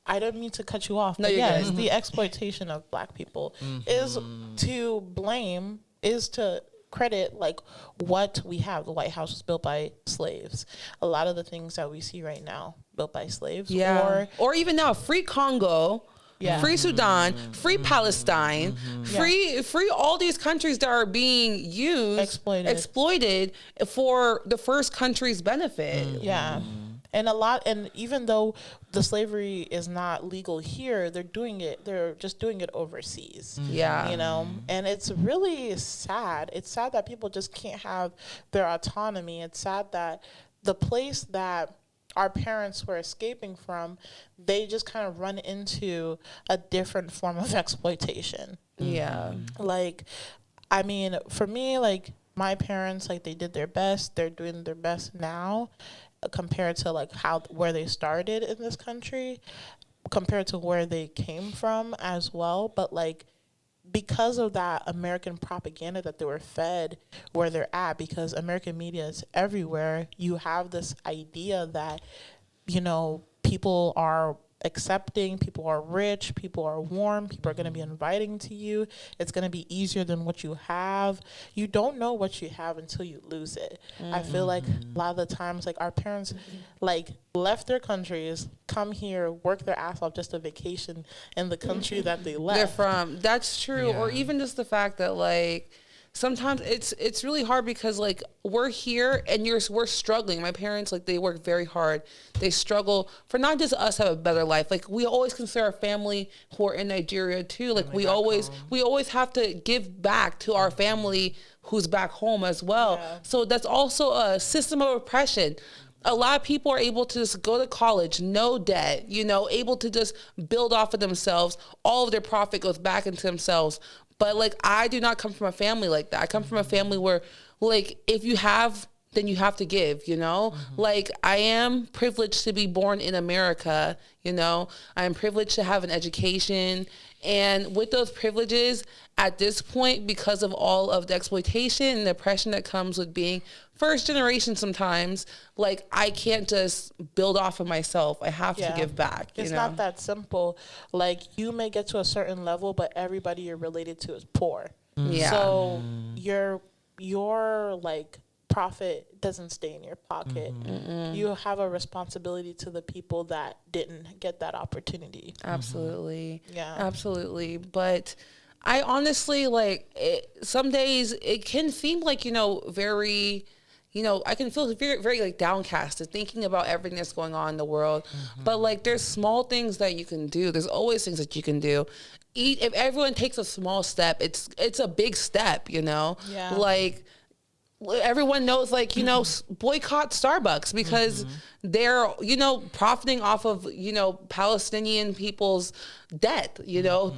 Speaker 2: I don't mean to cut you off,
Speaker 1: No,
Speaker 2: but
Speaker 1: you're
Speaker 2: yes,
Speaker 1: good.
Speaker 2: the exploitation of Black people is to blame, is to credit, like, what we have. The White House was built by slaves. A lot of the things that we see right now built by slaves.
Speaker 1: or even now, free Congo.
Speaker 2: Yeah.
Speaker 1: Free Sudan, free Palestine, free all these countries that are being used, exploited for the first country's benefit.
Speaker 2: Yeah. And even though the slavery is not legal here, they're just doing it overseas.
Speaker 1: Yeah.
Speaker 2: And it's really sad. It's sad that people just can't have their autonomy. It's sad that the place that our parents were escaping from, they just kind of run into a different form of exploitation.
Speaker 1: Yeah.
Speaker 2: Like, I mean, for me, like, my parents, like, they did their best. They're doing their best now compared to, like, where they started in this country, compared to where they came from as well. But, like, because of that American propaganda that they were fed where they're at, because American media is everywhere, you have this idea that, people are accepting, people are rich, people are warm, people are going to be inviting to you. It's going to be easier than what you have. You don't know what you have until you lose it. I feel like a lot of the times, like, our parents, like, left their countries, come here, work their ass off just a vacation in the country that they left.
Speaker 1: They're from. That's true.
Speaker 3: Yeah.
Speaker 1: Or even just the fact that, like, sometimes it's really hard because, like, we're here and we're struggling. My parents, like, they work very hard. They struggle for not just us have a better life. Like, we always consider our family who are in Nigeria too. Like, we always have to give back to our family who's back home as well.
Speaker 2: Yeah.
Speaker 1: So that's also a system of oppression. A lot of people are able to just go to college, no debt, able to just build off of themselves. All of their profit goes back into themselves. But, like, I do not come from a family like that. I come from a family where, like, if you have, then you have to give, Like, I am privileged to be born in America, I am privileged to have an education. And with those privileges, at this point, because of all of the exploitation and the oppression that comes with being first generation sometimes, like, I can't just build off of myself. I have to give back.
Speaker 2: It's not that simple. Like, you may get to a certain level, but everybody you're related to is poor.
Speaker 1: Yeah.
Speaker 2: So your like, profit doesn't stay in your pocket. You have a responsibility to the people that didn't get that opportunity.
Speaker 1: Absolutely.
Speaker 2: Yeah.
Speaker 1: Absolutely. But I honestly, like, some days it can seem like, very, I can feel very, very, like, downcast thinking about everything that's going on in the world. But, like, there's small things that you can do. There's always things that you can do. If everyone takes a small step, it's a big step,
Speaker 2: Yeah.
Speaker 1: Like, everyone knows, like, boycott Starbucks because they're, profiting off of, Palestinian people's debt,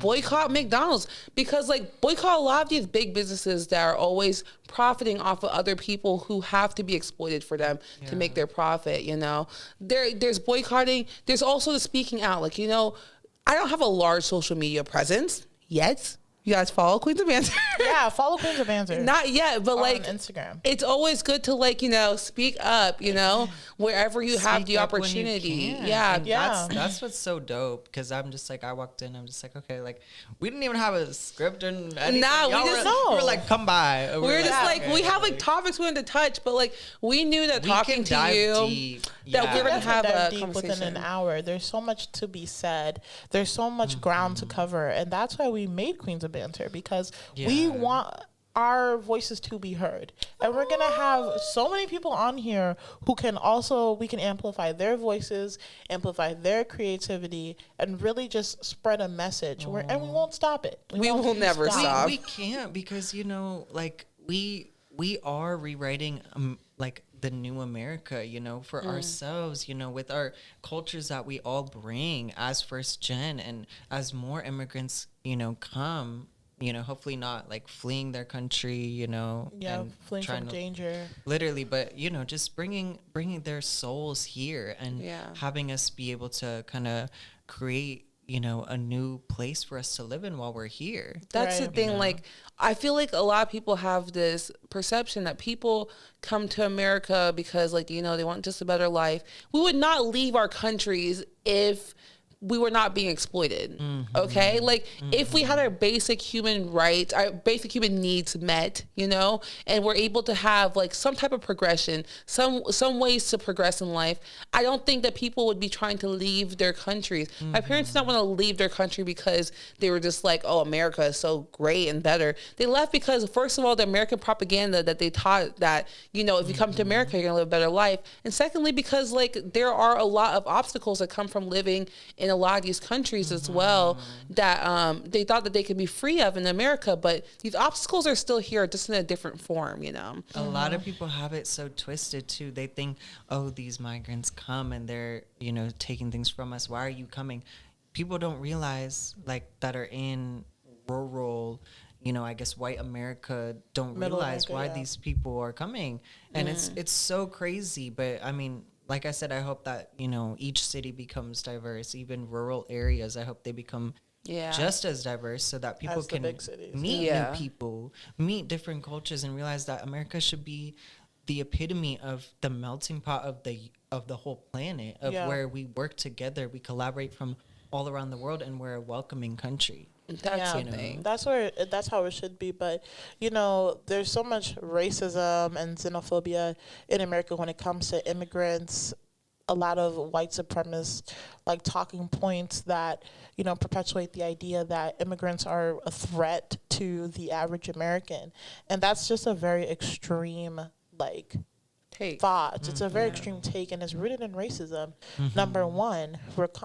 Speaker 1: boycott McDonald's because, like, boycott a lot of these big businesses that are always profiting off of other people who have to be exploited for them to make their profit, there's boycotting. There's also the speaking out, like, I don't have a large social media presence yet. You guys follow Queens of Banter?
Speaker 2: Yeah, follow Queens of Banter.
Speaker 1: Not yet, but like
Speaker 2: on Instagram.
Speaker 1: It's always good to, like, speak up, wherever you have the opportunity. Yeah.
Speaker 3: That's what's so dope, because I'm just like, I walked in, I'm just like, okay, like, we didn't even have a script or anything.
Speaker 1: Nah,
Speaker 3: we were like, come by.
Speaker 1: We were just like, okay, we have like topics we wanted to touch, but like we knew that talking to you
Speaker 3: deep.
Speaker 1: that we were gonna have a
Speaker 2: deep
Speaker 1: conversation
Speaker 2: within an hour. There's so much to be said. There's so much ground to cover, and that's why we made Queens of Banter, because we want our voices to be heard, and we're gonna have so many people on here who we can amplify their voices, amplify their creativity, and really just spread a message. And we won't stop it.
Speaker 1: We will never stop.
Speaker 3: We can't, because like we are rewriting like the new America, for ourselves, with our cultures that we all bring as first gen, and as more immigrants, come, hopefully not like fleeing their country, and
Speaker 2: fleeing from danger,
Speaker 3: literally, but just bringing their souls here, and having us be able to kind of create a new place for us to live in while we're here.
Speaker 1: That's the thing. Like, I feel like a lot of people have this perception that people come to America because, like, they want just a better life. We would not leave our countries if we were not being exploited. Okay? Like, if we had our basic human rights, our basic human needs met, and we're able to have like some type of progression, some ways to progress in life, I don't think that people would be trying to leave their countries. My parents didn't want to leave their country because they were just like, oh, America is so great and better. They left because, first of all, the American propaganda that they taught that, if you come to America, you're gonna live a better life. And secondly, because like there are a lot of obstacles that come from living in a lot of these countries as well, that they thought that they could be free of in America, but these obstacles are still here, just in a different form.
Speaker 3: A lot of people have it so twisted too. They think, oh, these migrants come and they're taking things from us. Why are you coming? People don't realize, like, that are in rural, I guess white America, don't realize why these people are coming, and it's so crazy. But I mean, like I said, I hope that, each city becomes diverse, even rural areas. I hope they become just as diverse, so that people can meet new people, meet different cultures, and realize that America should be the epitome of the melting pot of the whole planet, of where we work together, we collaborate from all around the world, and we're a welcoming country.
Speaker 1: That's the thing.
Speaker 2: That's how it should be. But there's so much racism and xenophobia in America when it comes to immigrants. A lot of white supremacist like talking points that perpetuate the idea that immigrants are a threat to the average American, and that's just a very extreme like thoughts. It's a very extreme take, and it's rooted in racism. Number one,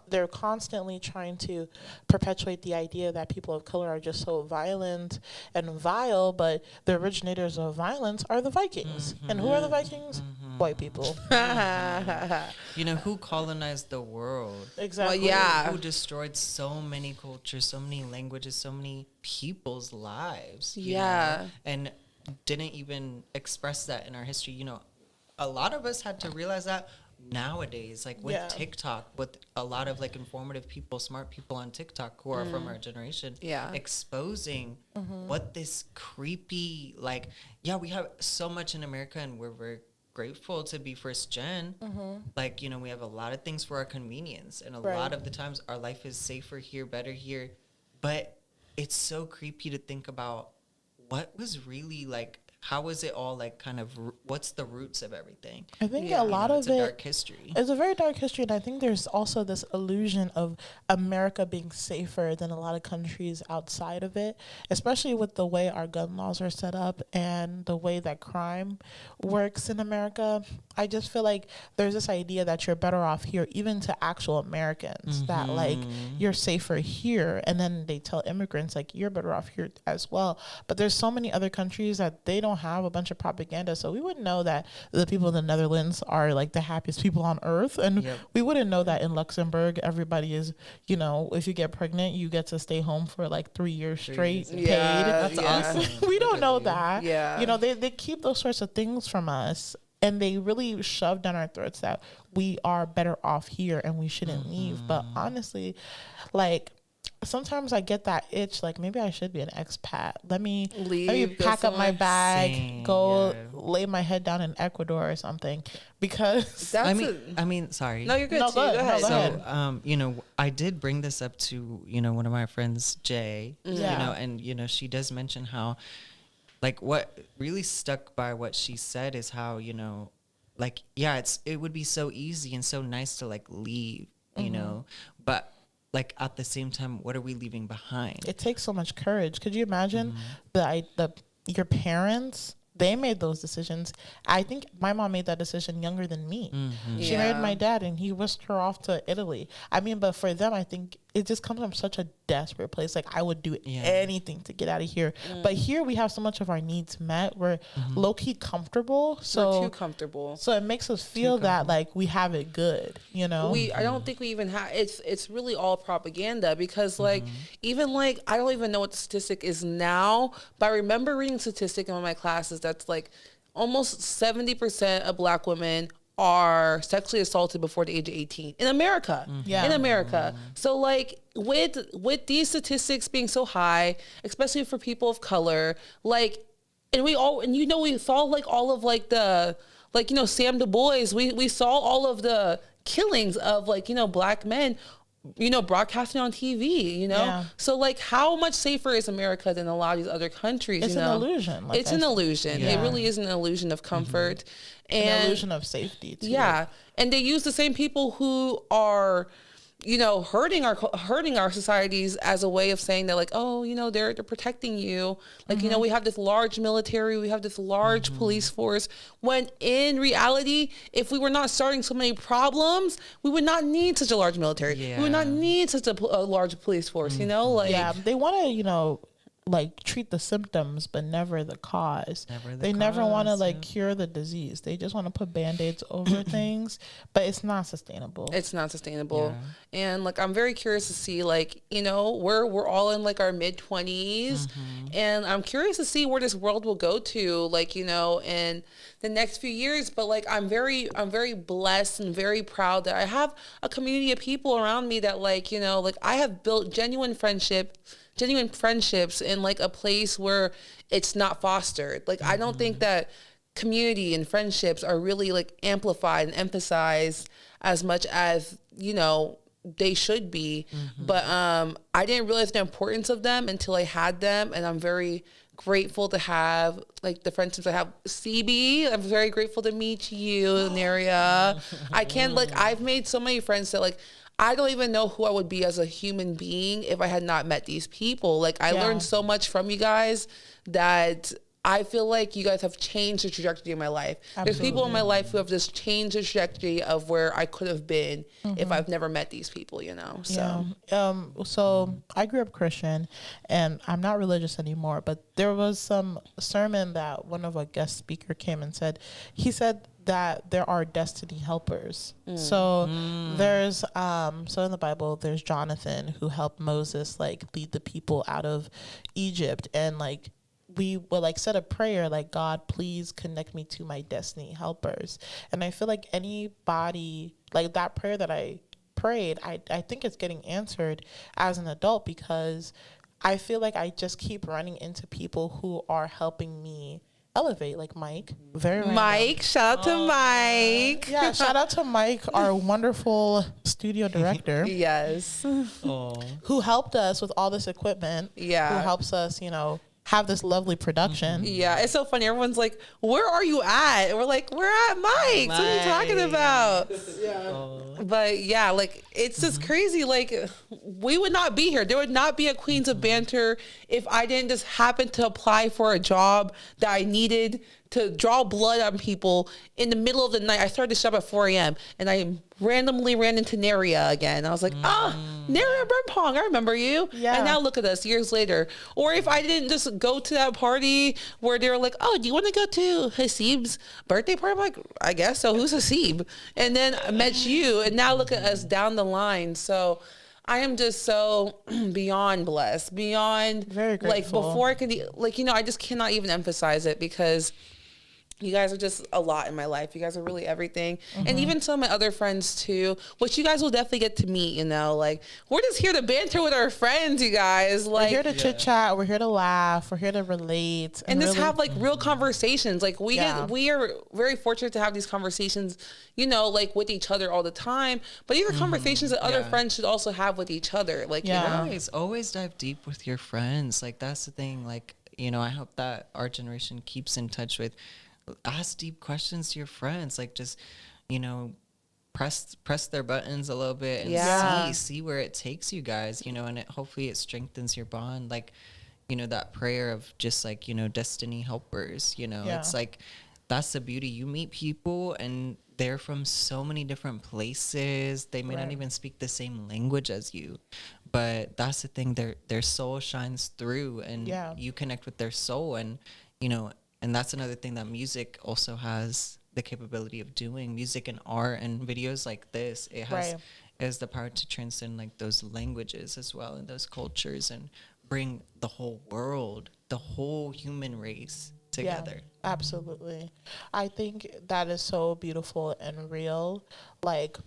Speaker 2: they're constantly trying to perpetuate the idea that people of color are just so violent and vile, but the originators of violence are the Vikings. And who are the Vikings? White people.
Speaker 3: Who colonized the world?
Speaker 2: Exactly.
Speaker 3: Who destroyed so many cultures, so many languages, so many people's lives. You know? And didn't even express that in our history. A lot of us had to realize that nowadays, like with TikTok, with a lot of like informative people, smart people on TikTok who are from our generation, exposing what this creepy, like, we have so much in America, and we're very grateful to be first gen. Like, we have a lot of things for our convenience, and a lot of the times our life is safer here, better here, but it's so creepy to think about what was really like, how was it all like kind of, what's the roots of everything?
Speaker 2: I think a lot of
Speaker 3: it's a dark history.
Speaker 2: It's a very dark history, and I think there's also this illusion of America being safer than a lot of countries outside of it, especially with the way our gun laws are set up and the way that crime works in America. I just feel like there's this idea that you're better off here, even to actual Americans, that like you're safer here, and then they tell immigrants like you're better off here as well. But there's so many other countries that they don't don't have a bunch of propaganda, so we wouldn't know that the people in the Netherlands are like the happiest people on earth, and we wouldn't know that in Luxembourg everybody is, you know, if you get pregnant you get to stay home for like 3 years straight paid.
Speaker 1: That's awesome.
Speaker 2: We don't know that.
Speaker 1: Yeah.
Speaker 2: You know, they keep those sorts of things from us, and they really shove down our throats that we are better off here and we shouldn't leave. But honestly, like, sometimes I get that itch, like maybe I should be an expat. Let me pack up my bag, lay my head down in Ecuador or something. Because
Speaker 3: sorry.
Speaker 1: No, you're good.
Speaker 2: No,
Speaker 1: Go ahead.
Speaker 3: So, you know, I did bring this up to, you know, one of my friends, Jay, you know, and, you know, she does mention how, like, what really stuck by what she said is how, you know, like, yeah, it would be so easy and so nice to like leave, you know, but like at the same time, what are we leaving behind?
Speaker 2: It takes so much courage. Could you imagine your parents? They made those decisions. I think my mom made that decision younger than me. She married my dad and he whisked her off to Italy. I mean, but for them, I think it just comes from such a desperate place. Like, I would do anything to get out of here. But here we have so much of our needs met. We're low-key comfortable.
Speaker 1: We're too comfortable.
Speaker 2: So it makes us feel that like we have it good, you know?
Speaker 1: I don't think we even have, it's really all propaganda, because like, even like, I don't even know what the statistic is now, but I remember reading a statistic in one of my classes that's like almost 70% of Black women are sexually assaulted before the age of 18 in America. In America. So like, with these statistics being so high, especially for people of color, like, and we saw like all of like the, like, you know, Sam Du Bois, we saw all of the killings of like, you know, Black men, you know, broadcasting on TV, you know? So like, how much safer is America than a lot of these other countries?
Speaker 2: It's
Speaker 1: an
Speaker 2: illusion.
Speaker 1: It's an illusion. It really is an illusion of comfort. And
Speaker 2: an illusion of safety too.
Speaker 1: Yeah. And they use the same people who are, you know, hurting our societies as a way of saying that, like, oh, you know, they're protecting you. Like, you know, we have this large military, we have this large police force. When in reality, if we were not starting so many problems, we would not need such a large military. We would not need such a large police force, you know? Like,
Speaker 2: they want to, you know, like treat the symptoms but never the cause. They never want to like cure the disease. They just want to put band-aids over things, but it's not sustainable. And like, I'm very curious to see, like, you know, we're all in like our mid-20s, and I'm curious to see where this world will go to, like, you know, in the next few years. But like, I'm very blessed and very proud that I have a community of people around me that, like, you know, like, I have built genuine friendships in like a place where it's not fostered. Like, I don't think that community and friendships are really like amplified and emphasized as much as, you know, they should be. But I didn't realize the importance of them until I had them, and I'm very grateful to have like the friendships I have. CB, I'm very grateful to meet you, Neria. I've made so many friends that, like, I don't even know who I would be as a human being if I had not met these people. Like, I learned so much from you guys that I feel like you guys have changed the trajectory of my life. Absolutely. There's people in my life who have just changed the trajectory of where I could have been if I've never met these people, you know? So, so I grew up Christian, and I'm not religious anymore, but there was some sermon that one of our guest speaker came and said. He said that there are destiny helpers. So there's so in the Bible there's Jonathan who helped Moses like lead the people out of Egypt, and like we would like said a prayer like, God, please connect me to my destiny helpers. And I feel like anybody, like that prayer that I prayed, I think it's getting answered as an adult, because I feel like I just keep running into people who are helping me elevate, like Mike.
Speaker 1: Shout out to Mike.
Speaker 2: Yeah, shout out to Mike, our wonderful studio director.
Speaker 1: Yes.
Speaker 2: Who helped us with all this equipment.
Speaker 1: Yeah.
Speaker 2: Who helps us, you know, have this lovely production.
Speaker 1: Yeah, it's so funny. Everyone's like, where are you at? And we're like, we're at Mike's. What are you talking about? But yeah, like, it's just crazy. Like, we would not be here. There would not be a Queens of Banter if I didn't just happen to apply for a job that I needed to draw blood on people in the middle of the night. I started the shop at 4 a.m. and I randomly ran into Naria again. I was like, Naria Brempong, I remember you.
Speaker 2: Yeah.
Speaker 1: And now look at us years later. Or if I didn't just go to that party where they were like, oh, do you want to go to Hasib's birthday party? I'm like, I guess so. Who's Hasib? And then I met you, and now look at us down the line. So I am just so beyond blessed, beyond
Speaker 2: very grateful.
Speaker 1: Like before I could, like, you know, I just cannot even emphasize it because you guys are just a lot in my life. You guys are really everything. And even some of my other friends too, which you guys will definitely get to meet, you know, like we're just here to banter with our friends, you guys. Like,
Speaker 2: we're here to chit chat. We're here to laugh. We're here to relate.
Speaker 1: And just
Speaker 2: really
Speaker 1: have like real conversations. Like we are very fortunate to have these conversations, you know, like with each other all the time. But these are conversations that other friends should also have with each other. Like, you know,
Speaker 3: always dive deep with your friends. Like that's the thing. Like, you know, I hope that our generation keeps in touch with. Ask deep questions to your friends, like just, you know, press their buttons a little bit and see where it takes you guys, you know, and hopefully it strengthens your bond. Like, you know, that prayer of just like, you know, destiny helpers, you know, it's like, that's the beauty. You meet people and they're from so many different places. They may not even speak the same language as you, but that's the thing. Their soul shines through and you connect with their soul. And, you know, and that's another thing that music also has the capability of doing. Music and art and videos like this, it has the power to transcend like those languages as well and those cultures and bring the whole world, the whole human race together.
Speaker 2: Yeah, absolutely. I think that is so beautiful and real. Like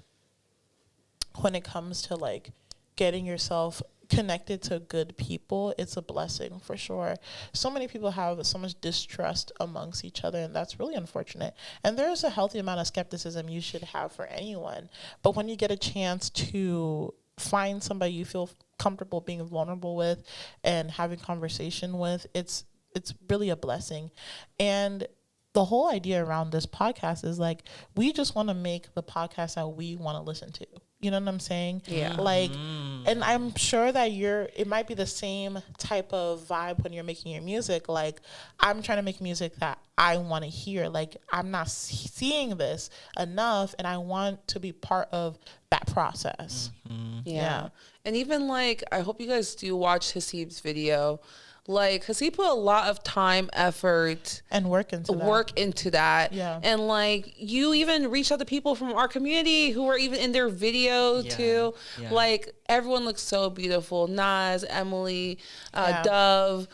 Speaker 2: when it comes to like getting yourself connected to good people, it's a blessing for sure. So many people have so much distrust amongst each other, and that's really unfortunate. And there's a healthy amount of skepticism you should have for anyone. But when you get a chance to find somebody you feel comfortable being vulnerable with and having conversation with, it's really a blessing. And the whole idea around this podcast is like, we just want to make the podcast that we want to listen to. You know what I'm saying?
Speaker 1: Yeah.
Speaker 2: Like, and I'm sure that it might be the same type of vibe when you're making your music. Like, I'm trying to make music that I want to hear. Like, I'm not seeing this enough, and I want to be part of that process.
Speaker 1: Yeah. And even like, I hope you guys do watch Hasib's video. Like, because he put a lot of time, effort,
Speaker 2: and work into that.
Speaker 1: Yeah. And like, you even reached out to people from our community who were even in their video too. Yeah. Like, everyone looks so beautiful. Nas, Emily, Dove,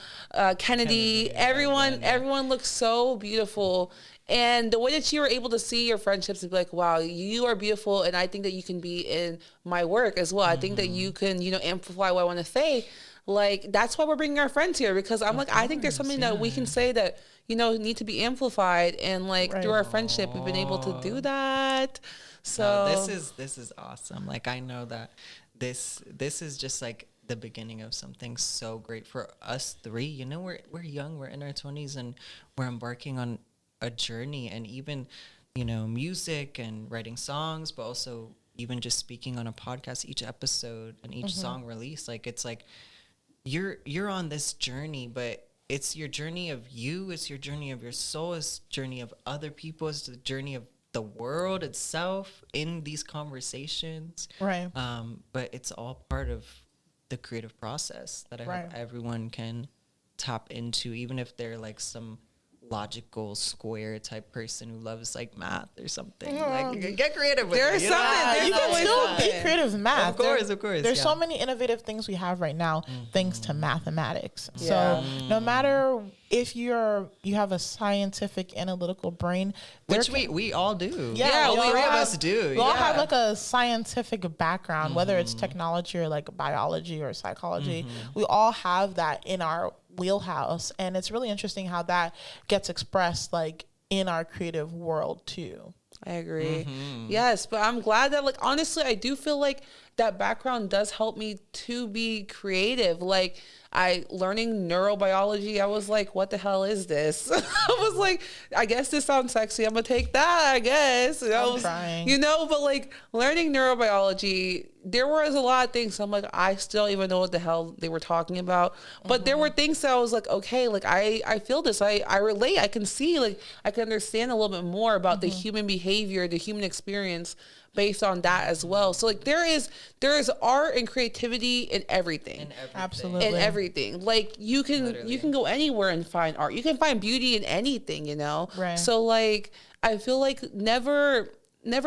Speaker 1: Kennedy, everyone looks so beautiful. And the way that you were able to see your friendships and be like, wow, you are beautiful. And I think that you can be in my work as well. I think that you can, you know, amplify what I want to say. Like, that's why we're bringing our friends here, because I'm I think there's something that we can say that, you know, need to be amplified. And like through our friendship, we've been able to do that. So
Speaker 3: this is awesome. Like, I know that this is just like the beginning of something so great for us three. You know, we're young, we're in our 20s, and we're embarking on a journey. And even, you know, music and writing songs, but also even just speaking on a podcast, each episode and each song release, like, it's like you're on this journey, but it's your journey of you, it's your journey of your soul, it's the journey of other people, it's the journey of the world itself in these conversations.
Speaker 2: Right.
Speaker 3: But it's all part of the creative process that I hope everyone can tap into, even if they're like some logical square type person who loves like math or something. Like, get creative with
Speaker 1: there's
Speaker 3: it.
Speaker 1: something.
Speaker 2: You can still be creative with math.
Speaker 3: Of course.
Speaker 2: There's so many innovative things we have right now thanks to mathematics. So no matter if you have a scientific analytical brain,
Speaker 3: which we all do.
Speaker 2: Yeah,
Speaker 3: all three of us do.
Speaker 2: We all have like a scientific background, whether it's technology or like biology or psychology. We all have that in our wheelhouse, and it's really interesting how that gets expressed like in our creative world too.
Speaker 1: I agree. Yes, but I'm glad that, like, honestly, I do feel like that background does help me to be creative. Like, learning neurobiology, I was like, what the hell is this? I was like, I guess this sounds sexy. I'm gonna take that, I guess.
Speaker 2: I'm trying.
Speaker 1: You know, but like learning neurobiology, there was a lot of things. I'm like, I still don't even know what the hell they were talking about. But there were things that I was like, okay, like I feel this. I relate. I can see, like, I can understand a little bit more about the human behavior, the human experience based on that as well. So like there is art and creativity in everything.
Speaker 2: Absolutely.
Speaker 1: In everything. Like you can go anywhere and find art. You can find beauty in anything, you know?
Speaker 2: Right.
Speaker 1: So like I feel like never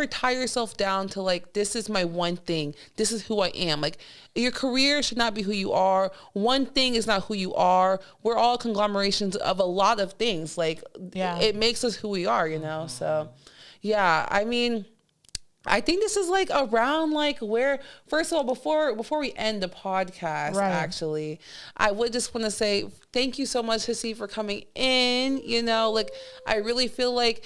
Speaker 1: tie yourself down to like, this is my one thing. This is who I am. Like your career should not be who you are. One thing is not who you are. We're all conglomerations of a lot of things. Like it makes us who we are, you know? So yeah, I mean, I think this is like around like where, first of all, before we end the podcast, actually, I would just want to say thank you so much, Hissy, for coming in. You know, like I really feel like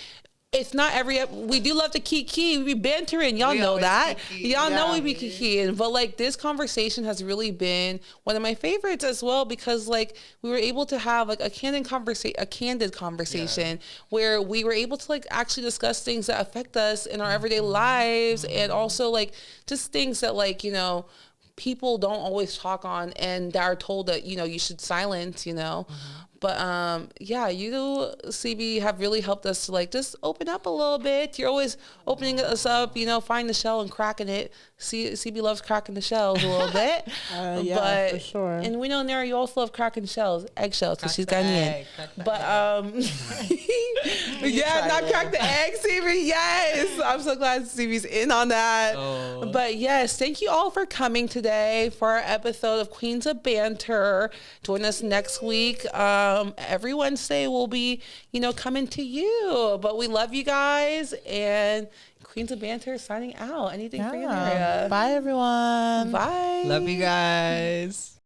Speaker 1: it's not we do love to kiki. We be bantering. Y'all know that. Y'all know we be kikiing. But like this conversation has really been one of my favorites as well, because like we were able to have like a candid conversation where we were able to like actually discuss things that affect us in our everyday lives, and also like just things that like, you know, people don't always talk on and that are told that, you know, you should silence, you know. But yeah, you, CB, have really helped us to like just open up a little bit. You're always opening us up, you know, finding the shell and cracking it. CB loves cracking the shells a little bit.
Speaker 2: Yeah, for sure.
Speaker 1: And we know, Nara, you also love cracking shells, eggshells, because she's Ghanaian. But yeah, not crack the egg, CB. Yes, I'm so glad CB's in on that. But yes, thank you all for coming today for our episode of Queens of Banter. Join us next week. Every Wednesday we'll be, you know, coming to you. But we love you guys, and Queens of Banter signing out. Anything for you, Maria?
Speaker 2: Bye, everyone.
Speaker 1: Bye.
Speaker 3: Love you guys.